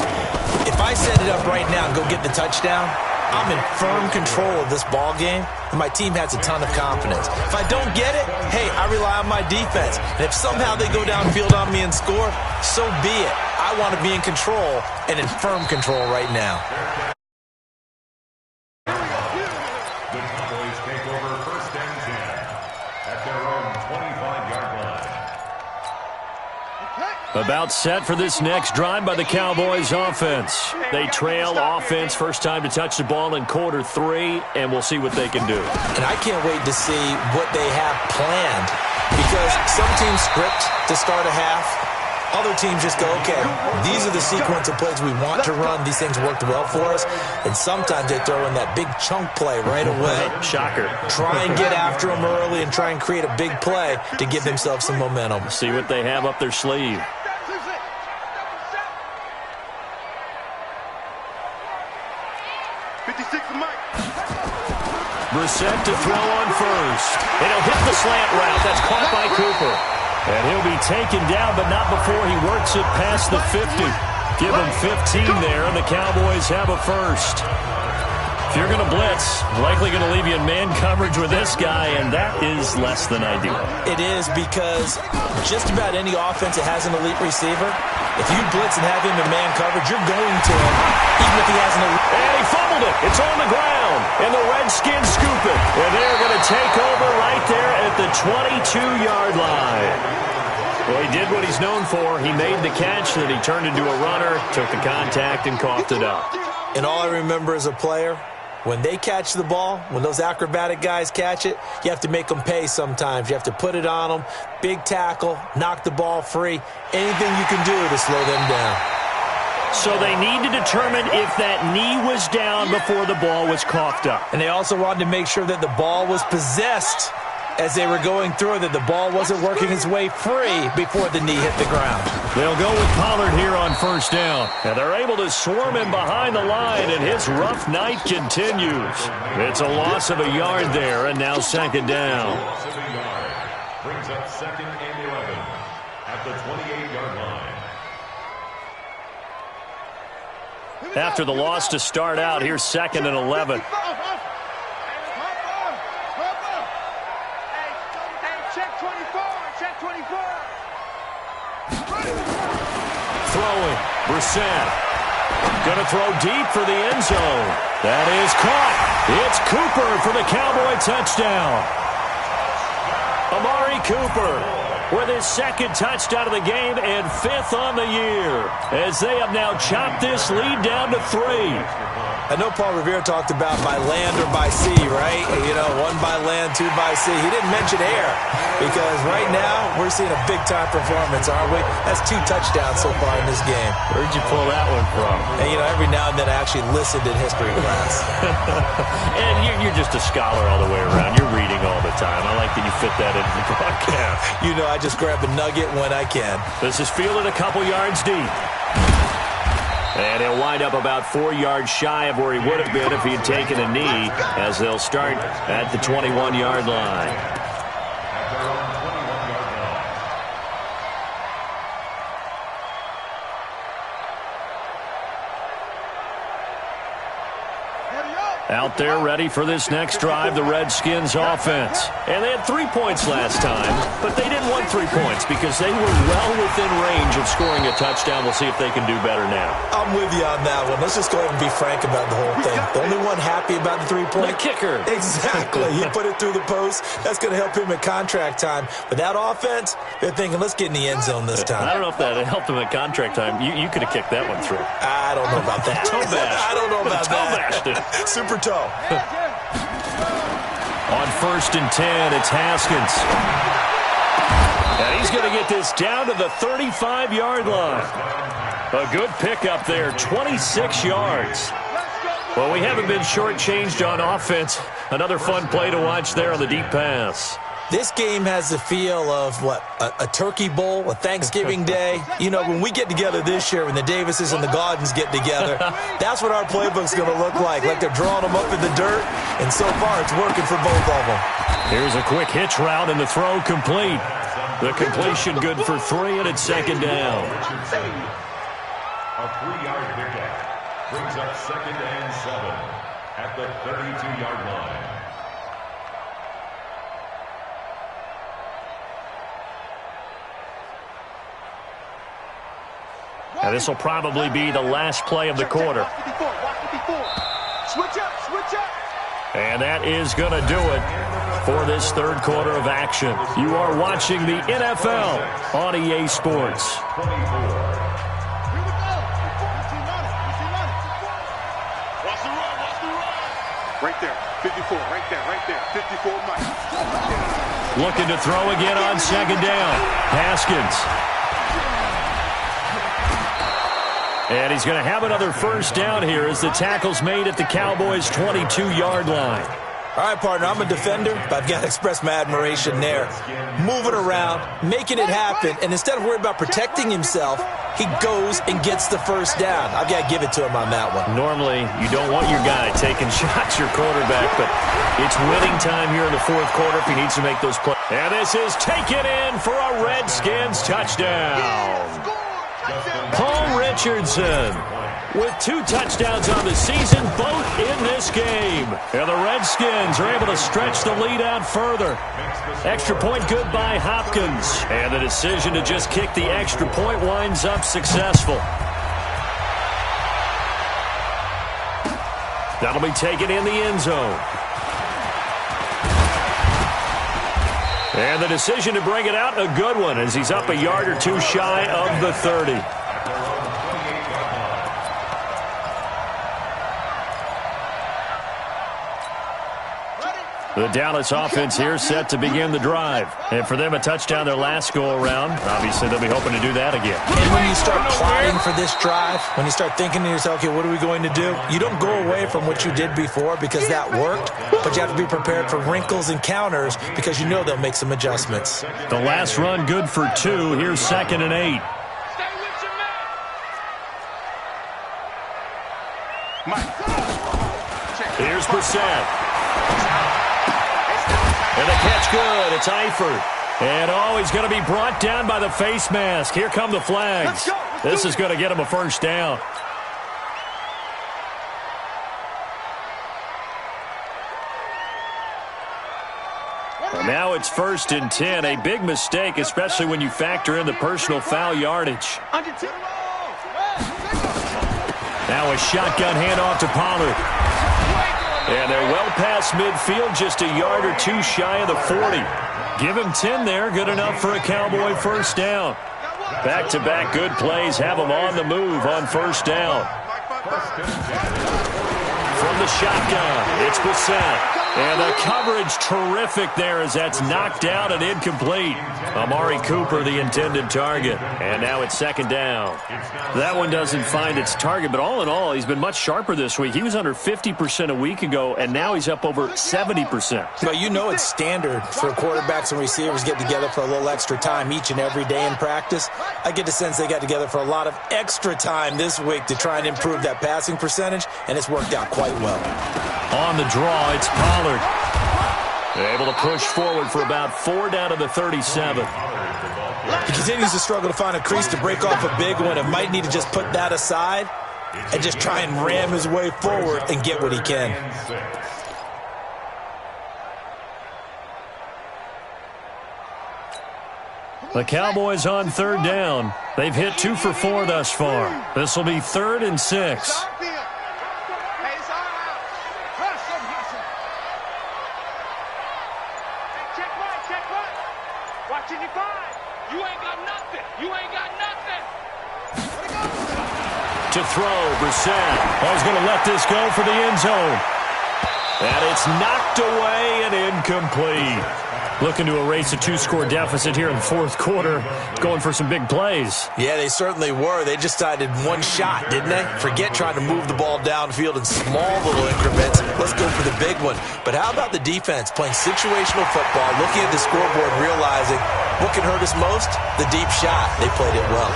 If I set it up right now and go get the touchdown, I'm in firm control of this ball game, and my team has a ton of confidence. If I don't get it, hey, I rely on my defense. And if somehow they go downfield on me and score, so be it. I want to be in control and in firm control right now. The Cowboys take over 1st and 10 at their own 25-yard line. About set for this next drive by the Cowboys offense. They trail offense, first time to touch the ball in quarter 3, and we'll see what they can do. And I can't wait to see what they have planned, because some teams script to start a half. Other teams just go, okay, these are the sequence of plays we want to run. These things worked well for us. And sometimes they throw in that big chunk play right away. Shocker. Try and get after them early and try and create a big play to give themselves some momentum. See what they have up their sleeve. Brissett to throw on first. And he'll hit the slant route. That's caught by Cooper. And he'll be taken down, but not before he works it past the 50. Give him 15 there, and the Cowboys have a first. If you're going to blitz, likely going to leave you in man coverage with this guy, and that is less than ideal. It is, because just about any offense that has an elite receiver, if you blitz and have him in man coverage, you're going to him, even if he has an elite. And he fumbled it. It's on the ground. And the Redskins scoop it. And they're going to take over right there at the 22-yard line. Well, he did what he's known for. He made the catch, then he turned into a runner, took the contact, and coughed it up. And all I remember as a player, when they catch the ball, when those acrobatic guys catch it, you have to make them pay sometimes. You have to put it on them, big tackle, knock the ball free, anything you can do to slow them down. So they need to determine if that knee was down before the ball was coughed up. And they also wanted to make sure that the ball was possessed as they were going through, that the ball wasn't working its way free before the knee hit the ground. They'll go with Pollard here on first down. And they're able to swarm him behind the line, and his rough night continues. It's a loss of a yard there, and now second down. Loss of a yard. Brings up 2nd and 11 at the 28-yard line. After the loss to start out, here's 2nd and 11. Check 24, check 24. Throwing, Brissett. Going to throw deep for the end zone. That is caught. It's Cooper for the Cowboy touchdown. Amari Cooper with his 2nd touchdown of the game and 5th on the year, as they have now chopped this lead down to 3. I know Paul Revere talked about by land or by sea, right? You know, 1 by land, 2 by sea. He didn't mention air, because right now we're seeing a big-time performance, aren't we? That's 2 touchdowns so far in this game. Where'd you pull that one from? And, you know, every now and then I actually listened in history class. And you're just a scholar all the way around. You're reading all the time. I like that you fit that into the broadcast. You know, I just grab a nugget when I can. This is fielded a couple yards deep. And he'll wind up about 4 yards shy of where he would have been if he had taken a knee, as they'll start at the 21-yard line. At their own 21-yard line. Out there ready for this next drive, the Redskins offense. And they had 3 points last time, but they didn't want 3 points because they were well within range of scoring a touchdown. We'll see if they can do better now. I'm with you on that one. Let's just go ahead and be frank about the whole thing. The only one happy about the 3-point? The kicker. Exactly. He put it through the post. That's going to help him at contract time. But that offense, they're thinking, let's get in the end zone this time. I don't know if that helped him at contract time. You could have kicked that one through. I don't know about that. Toe bash. I don't know about that. Super toe. On 1st and 10, it's Haskins. And he's going to get this down to the 35-yard line. A good pickup there, 26 yards. Well, we haven't been shortchanged on offense. Another fun play to watch there on the deep pass. This game has the feel of, what, a turkey bowl, a Thanksgiving day. You know, when we get together this year, when the Davises and the Gaudens get together, that's what our playbook's going to look like they're drawing them up in the dirt, and so far it's working for both of them. Here's a quick hitch route, and the throw complete. The completion good for 3, and it's 2nd down. A 3-yard pickup brings up 2nd and 7 at the 32-yard line. And this will probably be the last play of the quarter. Switch up, switch up. And that is going to do it for this 3rd quarter of action. You are watching the NFL on EA Sports. 24. Right there, 54, right there, 54 Mike. Looking to throw again on 2nd down. Haskins. And he's going to have another 1st down here as the tackle's made at the Cowboys' 22-yard line. All right, partner, I'm a defender, but I've got to express my admiration there. Moving around, making it happen, and instead of worrying about protecting himself, he goes and gets the 1st down. I've got to give it to him on that one. Normally, you don't want your guy taking shots, your quarterback, but it's winning time here in the 4th quarter if he needs to make those plays. And this is taken in for a Redskins touchdown. Paul Richardson with 2 touchdowns on the season, both in this game. And the Redskins are able to stretch the lead out further. Extra point good by Hopkins. And the decision to just kick the extra point winds up successful. That'll be taken in the end zone. And the decision to bring it out, a good one, as he's up a yard or two shy of the 30. The Dallas offense here set to begin the drive. And for them, a touchdown their last go-around. Obviously, they'll be hoping to do that again. And when you start plotting for this drive, when you start thinking to yourself, okay, what are we going to do? You don't go away from what you did before because that worked, but you have to be prepared for wrinkles and counters because you know they'll make some adjustments. The last run good for 2. Here's 2nd and 8. Here's Brissett. And the catch good. It's Eifert. And, he's going to be brought down by the face mask. Here come the flags. This is going to get him a first down. And now it's 1st and 10. A big mistake, especially when you factor in the personal foul yardage. Now a shotgun handoff to Pollard. And they're well past midfield, just a yard or two shy of the 40. Give him 10 there, good enough for a Cowboy first down. Back-to-back good plays have them on the move on first down. From the shotgun, it's Brissett. And the coverage terrific there as that's knocked out and incomplete. Amari Cooper, the intended target. And now it's 2nd down. That one doesn't find its target, but all in all, he's been much sharper this week. He was under 50% a week ago, and now he's up over 70%. Well, you know it's standard for quarterbacks and receivers get together for a little extra time each and every day in practice. I get the sense they got together for a lot of extra time this week to try and improve that passing percentage, and it's worked out quite well. On the draw, it's Pollard. Able to push forward for about 4 down to the 37. He continues to struggle to find a crease to break off a big one and might need to just put that aside and just try and ram his way forward and get what he can. The Cowboys on 3rd down. They've hit 2 for 4 thus far. This will be 3rd and 6. To throw, Brissett. He's going to let this go for the end zone. And it's knocked away and incomplete. Looking to erase a 2-score deficit here in the 4th quarter. Going for some big plays. Yeah, they certainly were. They just decided one shot, didn't they? Forget trying to move the ball downfield in small little increments. Let's go for the big one. But how about the defense playing situational football, looking at the scoreboard, realizing what can hurt us most? The deep shot. They played it well.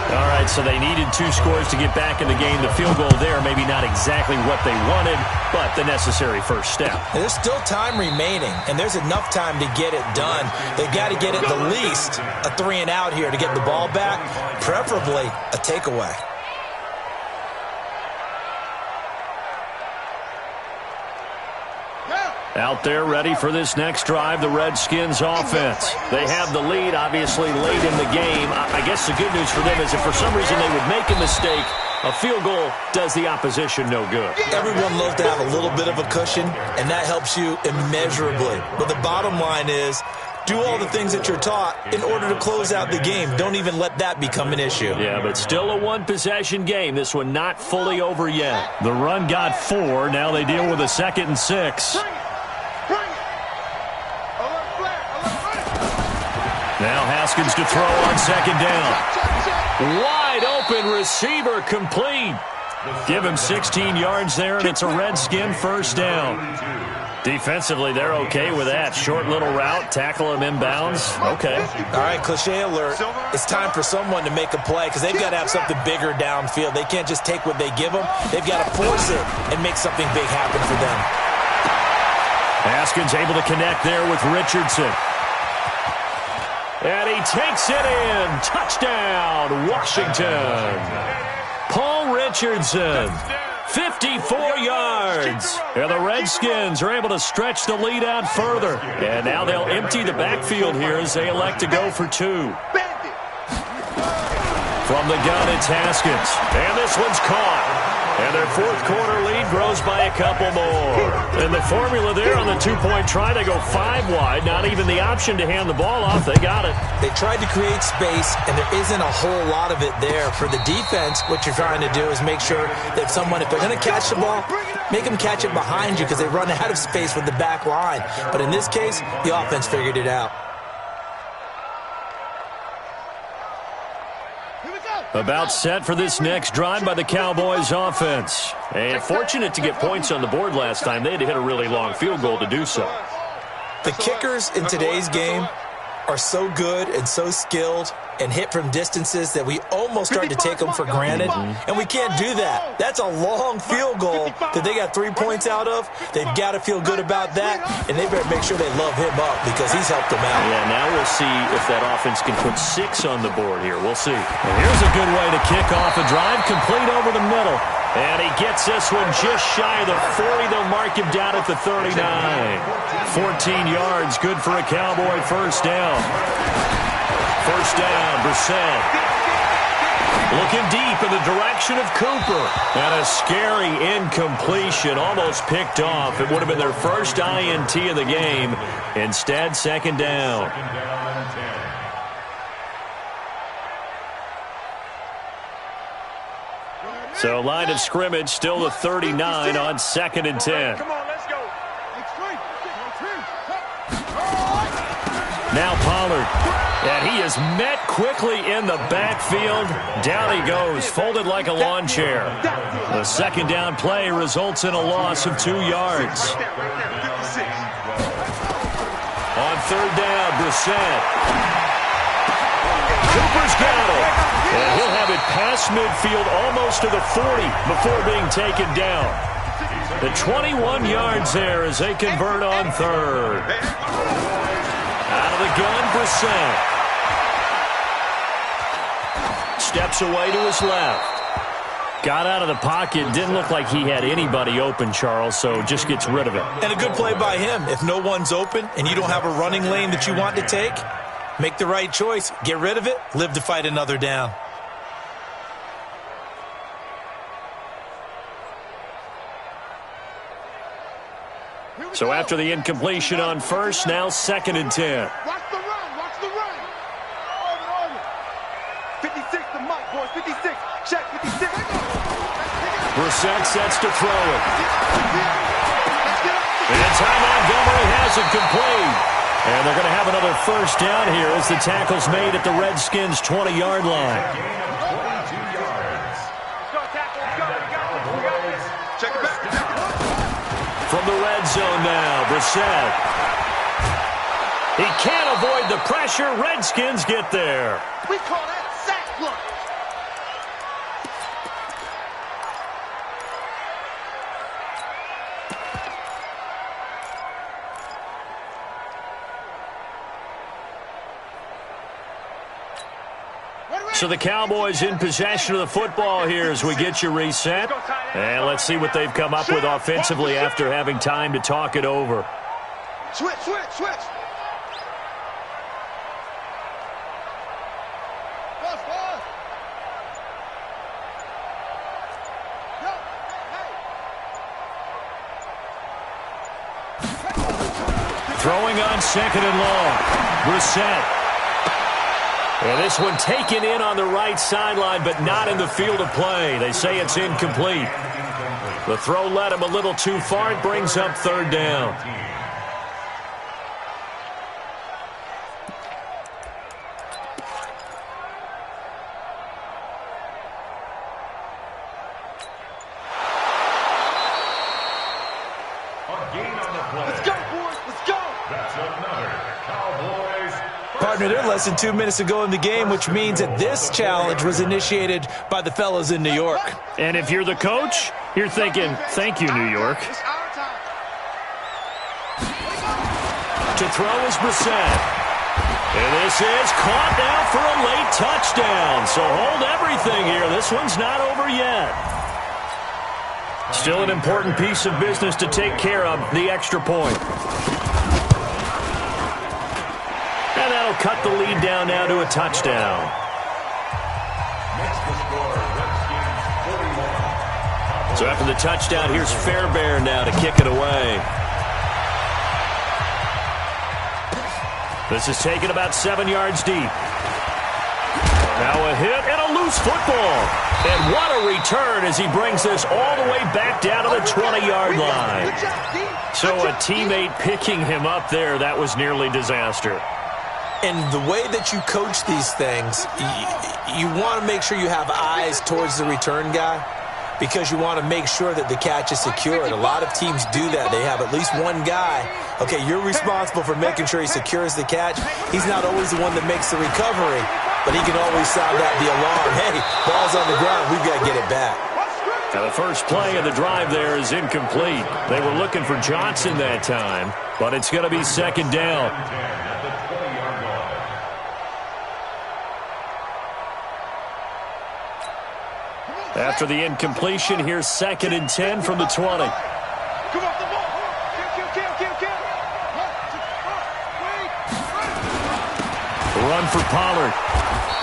All right, so they needed 2 scores to get back in the game. The field goal there, maybe not exactly what they wanted, but the necessary first step. And there's still time remaining, and there's enough time to get it done. They've got to get at the least a 3-and-out here to get the ball back, preferably a takeaway. Out there ready for this next drive, the Redskins offense. They have the lead, obviously, late in the game. I guess the good news for them is if for some reason they would make a mistake, a field goal does the opposition no good. Everyone loves to have a little bit of a cushion, and that helps you immeasurably. But the bottom line is, do all the things that you're taught in order to close out the game. Don't even let that become an issue. Yeah, but still a one-possession game. This one not fully over yet. The run got 4. Now they deal with a 2nd and 6. Now Haskins to throw on 2nd down. Wide open receiver complete. Give him 16 yards there, and it's a Redskin first down. Defensively, they're okay with that. Short little route, tackle him inbounds. Okay. All right, cliche alert. It's time for someone to make a play because they've got to have something bigger downfield. They can't just take what they give them. They've got to force it and make something big happen for them. Haskins able to connect there with Richardson. And he takes it in. Touchdown, Washington. Paul Richardson, 54 yards. And the Redskins are able to stretch the lead out further. And now they'll empty the backfield here as they elect to go for 2. From the gun, it's Haskins. And this one's caught. And their 4th quarter lead grows by a couple more. And the formula there on the two-point try, they go 5 wide. Not even the option to hand the ball off. They got it. They tried to create space, and there isn't a whole lot of it there. For the defense, what you're trying to do is make sure that if they're going to catch the ball, make them catch it behind you because they run out of space with the back line. But in this case, the offense figured it out. About set for this next drive by the Cowboys offense. And fortunate to get points on the board last time. They had to hit a really long field goal to do so. The kickers in today's game are so good and so skilled and hit from distances that we almost start to take them for granted, and we can't do that. That's a long field goal that they got 3 points out of. They've got to feel good about that, and they better make sure they love him up because he's helped them out. Yeah, now we'll see if that offense can put 6 on the board here. We'll see. And here's a good way to kick off a drive, complete over the middle. And he gets this one just shy of the 40. They'll mark him down at the 39. 14 yards, good for a Cowboy first down. First down, Brissett. Looking deep in the direction of Cooper. And a scary incompletion, almost picked off. It would have been their first INT of the game. Instead, second down. So line of scrimmage, still the 39 on 2nd and 10. Come on, let's go. Now Pollard. And he is met quickly in the backfield. Down he goes, folded like a lawn chair. The second down play results in a loss of 2 yards. On third down, Brissett. Cooper's got it. And he'll have it past midfield almost to the 40 before being taken down. The 21 yards there as they convert on third. Out of the gun, Brissett. Steps away to his left. Got out of the pocket. Didn't look like he had anybody open, Charles, so just gets rid of it. And a good play by him. If no one's open and you don't have a running lane that you want to take, make the right choice. Get rid of it. Live to fight another down. So after the incompletion on first, now 2nd and 10. Watch the run. Watch the run. Over. 56 to Mike, boys. 56. Check 56. Brissett sets to throw it. And Ty Montgomery has it complete. And they're going to have another first down here as the tackle's made at the Redskins' 20-yard line. Check it back. From the red zone now, Brissett. He can't avoid the pressure. Redskins get there. We call that sack block. So the Cowboys in possession of the football here as we get you reset. And let's see what they've come up with offensively after having time to talk it over. Switch. Throwing on 2nd and long. Brissett. And this one taken in on the right sideline, but not in the field of play. They say it's incomplete. The throw led him a little too far. It brings up third down. Let's go, boys. Let's go. That's another Cowboys. Partner, they're less than 2 minutes to go in the game, which means that this challenge was initiated by the fellas in New York. And if you're the coach, you're thinking, thank you, New York. It's our time. To throw is Brissett. And this is caught now for a late touchdown. So hold everything here. This one's not over yet. Still an important piece of business to take care of, the extra point. And that'll cut the lead down now to a touchdown. Next to score, Redskins 41. So after the touchdown, here's Fairbairn now to kick it away. This is taken about 7 yards deep. Now a hit and a loose football. And what a return as he brings this all the way back down to the 20-yard line. So a teammate picking him up there, that was nearly disaster. And the way that you coach these things, you want to make sure you have eyes towards the return guy because you want to make sure that the catch is secured. A lot of teams do that. They have at least one guy. Okay, you're responsible for making sure he secures the catch. He's not always the one that makes the recovery, but he can always sound out the alarm. Hey, ball's on the ground. We've got to get it back. Now the first play of the drive there is incomplete. They were looking for Johnson that time, but it's going to be second down. After the incompletion, here's 2nd and 10 from the 20. Run for Pollard.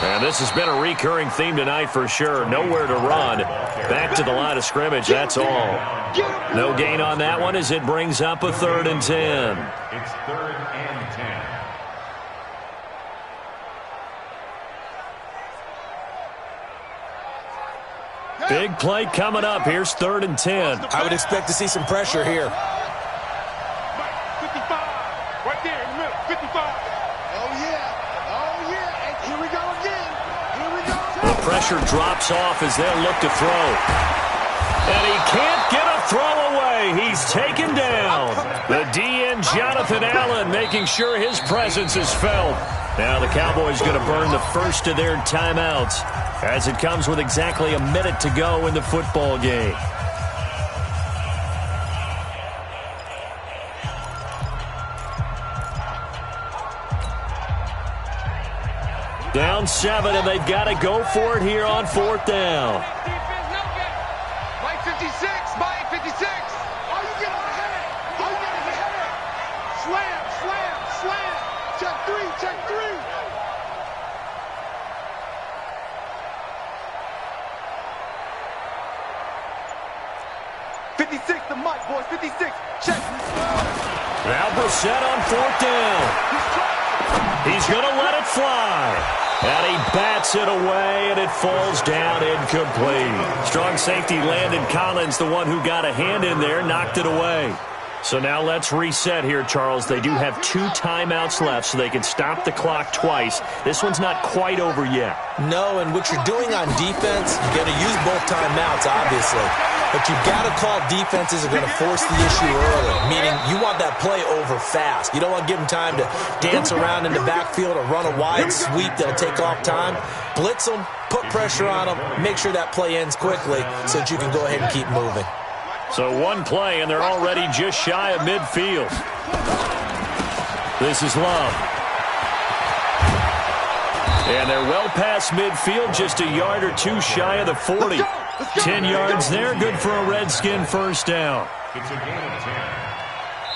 And this has been a recurring theme tonight for sure. Nowhere to run. Back to the line of scrimmage, that's all. No gain on that one as it brings up a 3rd and 10. It's 3rd and 10. Big play coming up. Here's 3rd and 10. I would expect to see some pressure here. 55. Right there in the middle. 55. Oh, yeah. Oh, yeah. And here we go again. Here we go. The pressure drops off as they'll look to throw. And he can't get a throw away. He's taken down. The DN, Jonathan Allen, making sure his presence is felt. Now the Cowboys going to burn the first of their timeouts as it comes with exactly a minute to go in the football game. Down 7, and they've got to go for it here on 4th down. By 56. By 56. Are you getting ahead? Are you getting ahead? Slam, slam, slam. Check 3, check 3. 56, the mic, boys. 56. Check. Now Brissett on 4th down. He's going to let it fly. And he bats it away, and it falls down incomplete. Strong safety Landon Collins, the one who got a hand in there, knocked it away. So now let's reset here, Charles. They do have 2 timeouts left, so they can stop the clock twice. This one's not quite over yet. No, and what you're doing on defense, you're going to use both timeouts, obviously. But you've got to call defenses are going to force the issue early, meaning you want that play over fast. You don't want to give them time to dance around in the backfield or run a wide sweep that'll take off time. Blitz them, put pressure on them, make sure that play ends quickly so that you can go ahead and keep moving. So one play, and they're already just shy of midfield. This is Love. And they're well past midfield, just a yard or 2 shy of the 40. 10 yards there, good for a Redskin first down. It's a gain of 10.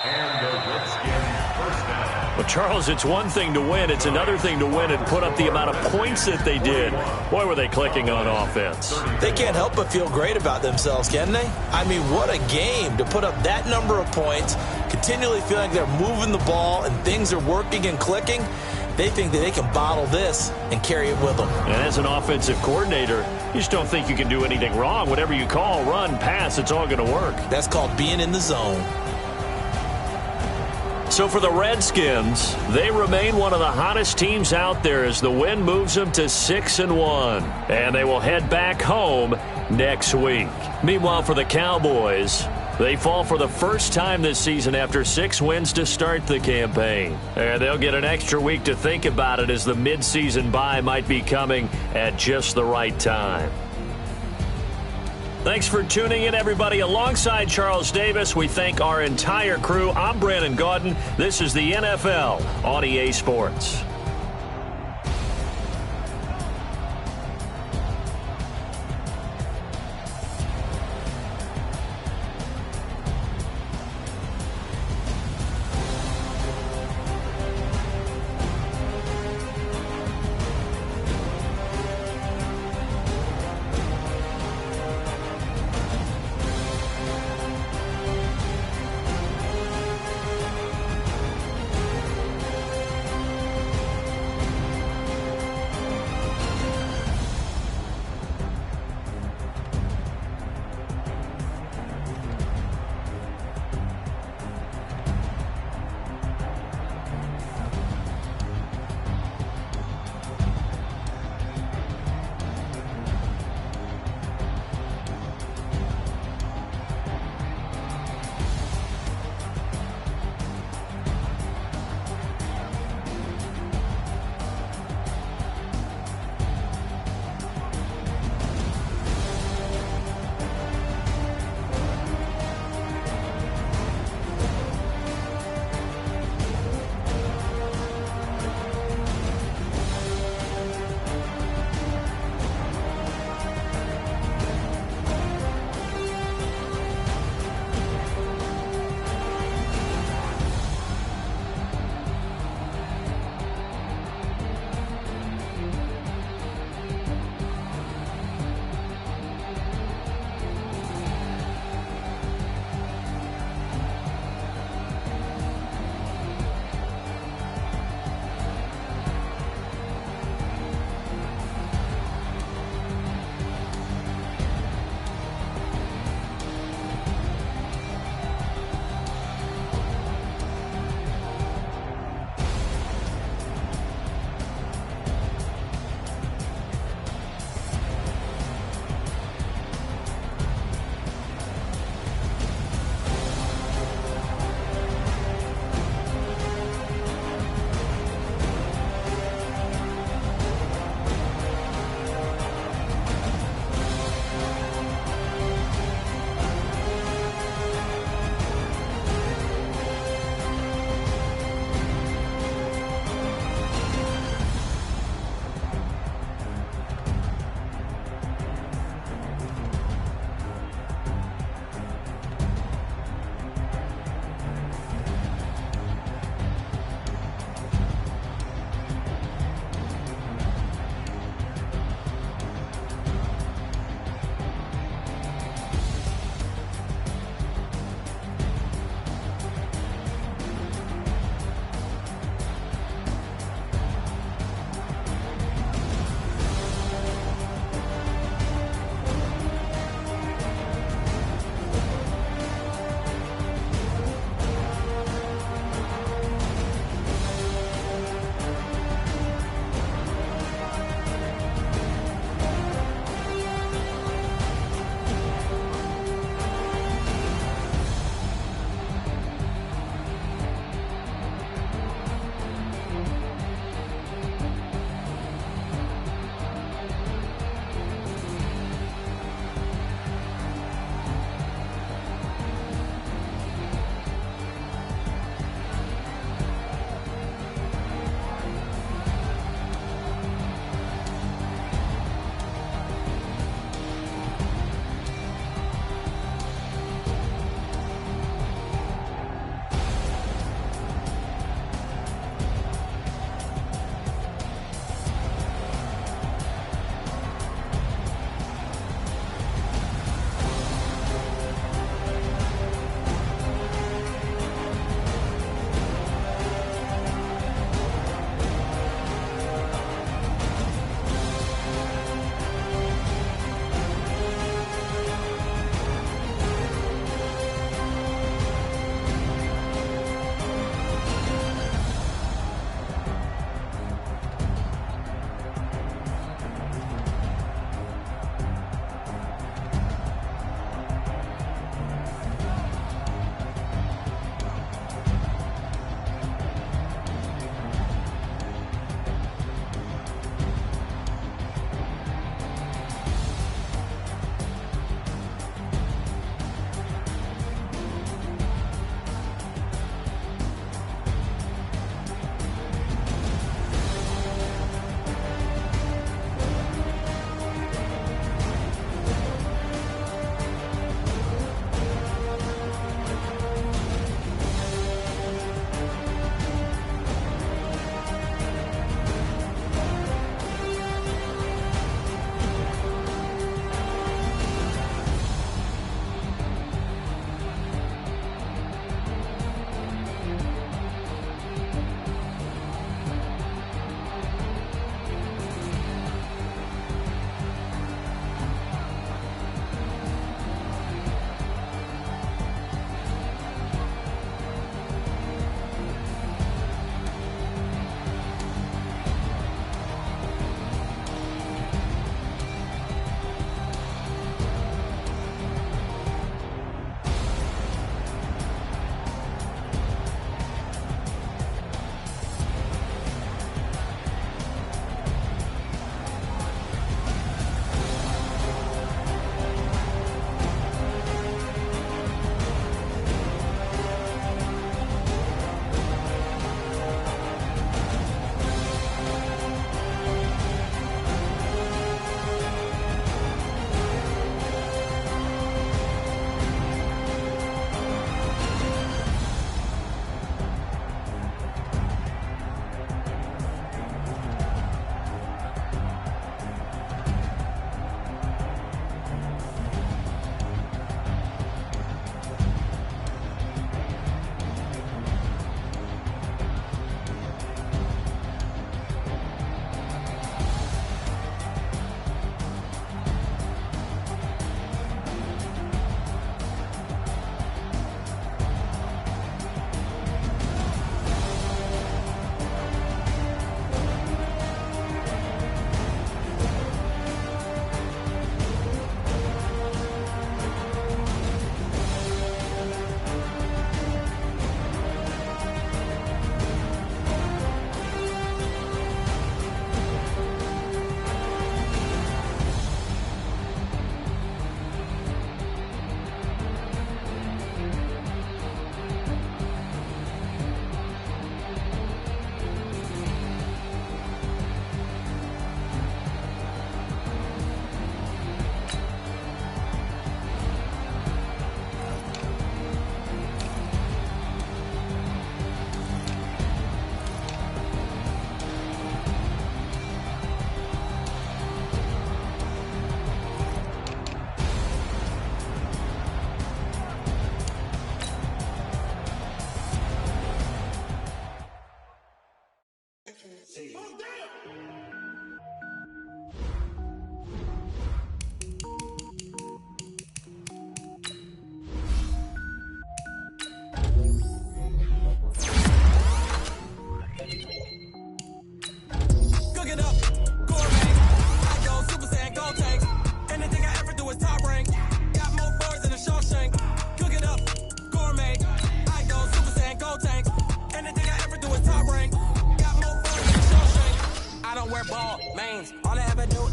And the Redskins first down. Well, Charles, it's one thing to win. It's another thing to win and put up the amount of points that they did. Boy, were they clicking on offense. They can't help but feel great about themselves, can they? I mean, what a game to put up that number of points, continually feeling like they're moving the ball and things are working and clicking. They think that they can bottle this and carry it with them. And as an offensive coordinator, you just don't think you can do anything wrong. Whatever you call, run, pass, it's all going to work. That's called being in the zone. So for the Redskins, they remain one of the hottest teams out there as the win moves them to 6-1. And they will head back home next week. Meanwhile, for the Cowboys, they fall for the first time this season after 6 wins to start the campaign. And they'll get an extra week to think about it as the midseason bye might be coming at just the right time. Thanks for tuning in, everybody. Alongside Charles Davis, we thank our entire crew. I'm Brandon Gaudin. This is the NFL on EA Sports.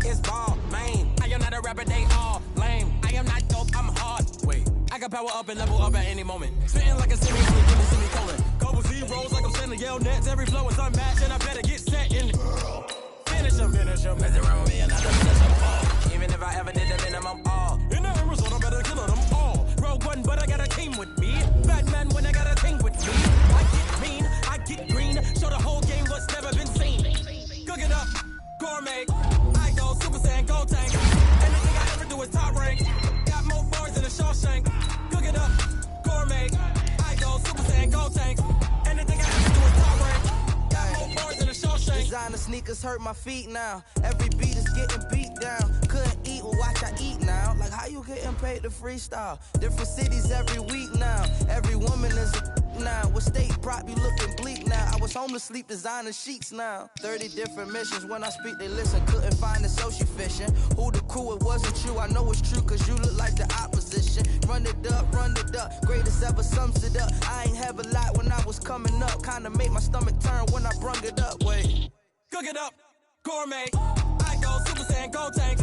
It's ball, man. I am not a rapper, they all lame. I am not dope, I'm hard. Wait, I can power up and level up at any moment. Spitting like a semicolon. Couple zeros like I'm sending yell nets. Every flow is unmatched, and I better get set in. Finish them. Mess around with me and I don't finish them all. Even if I ever did the minimum all. In the end result, I'm better kill them all. Rogue one, but I got a team with me. Batman when I got a team with me. I get mean, I get green. Show the whole game what's never been seen. Cook it up, gourmet. I go Super Saiyan, go tank. Anything I ever do is top rank. Got more bars than a Shawshank. Cook it up, gourmet. I go Super Saiyan, go tank. Anything I ever do is top rank. Got more bars than a Shawshank. Designer sneakers hurt my feet now. Every beat is getting beat down. Couldn't eat, well watch I eat now. Like how you getting paid to freestyle? Different cities every week now. Every woman is a now. What state prop you looking bleak now? I was home to sleep designer sheets now. 30 different missions. When I speak they listen. Couldn't find it so she fishing. Who the crew? It wasn't you. I know it's true cause you look like the opposition. Run it up. Greatest ever sums it up. I ain't have a lot when I was coming up. Kinda made my stomach turn when I brung it up. Wait. Cook it up, gourmet. I go Super Saiyan, go tank.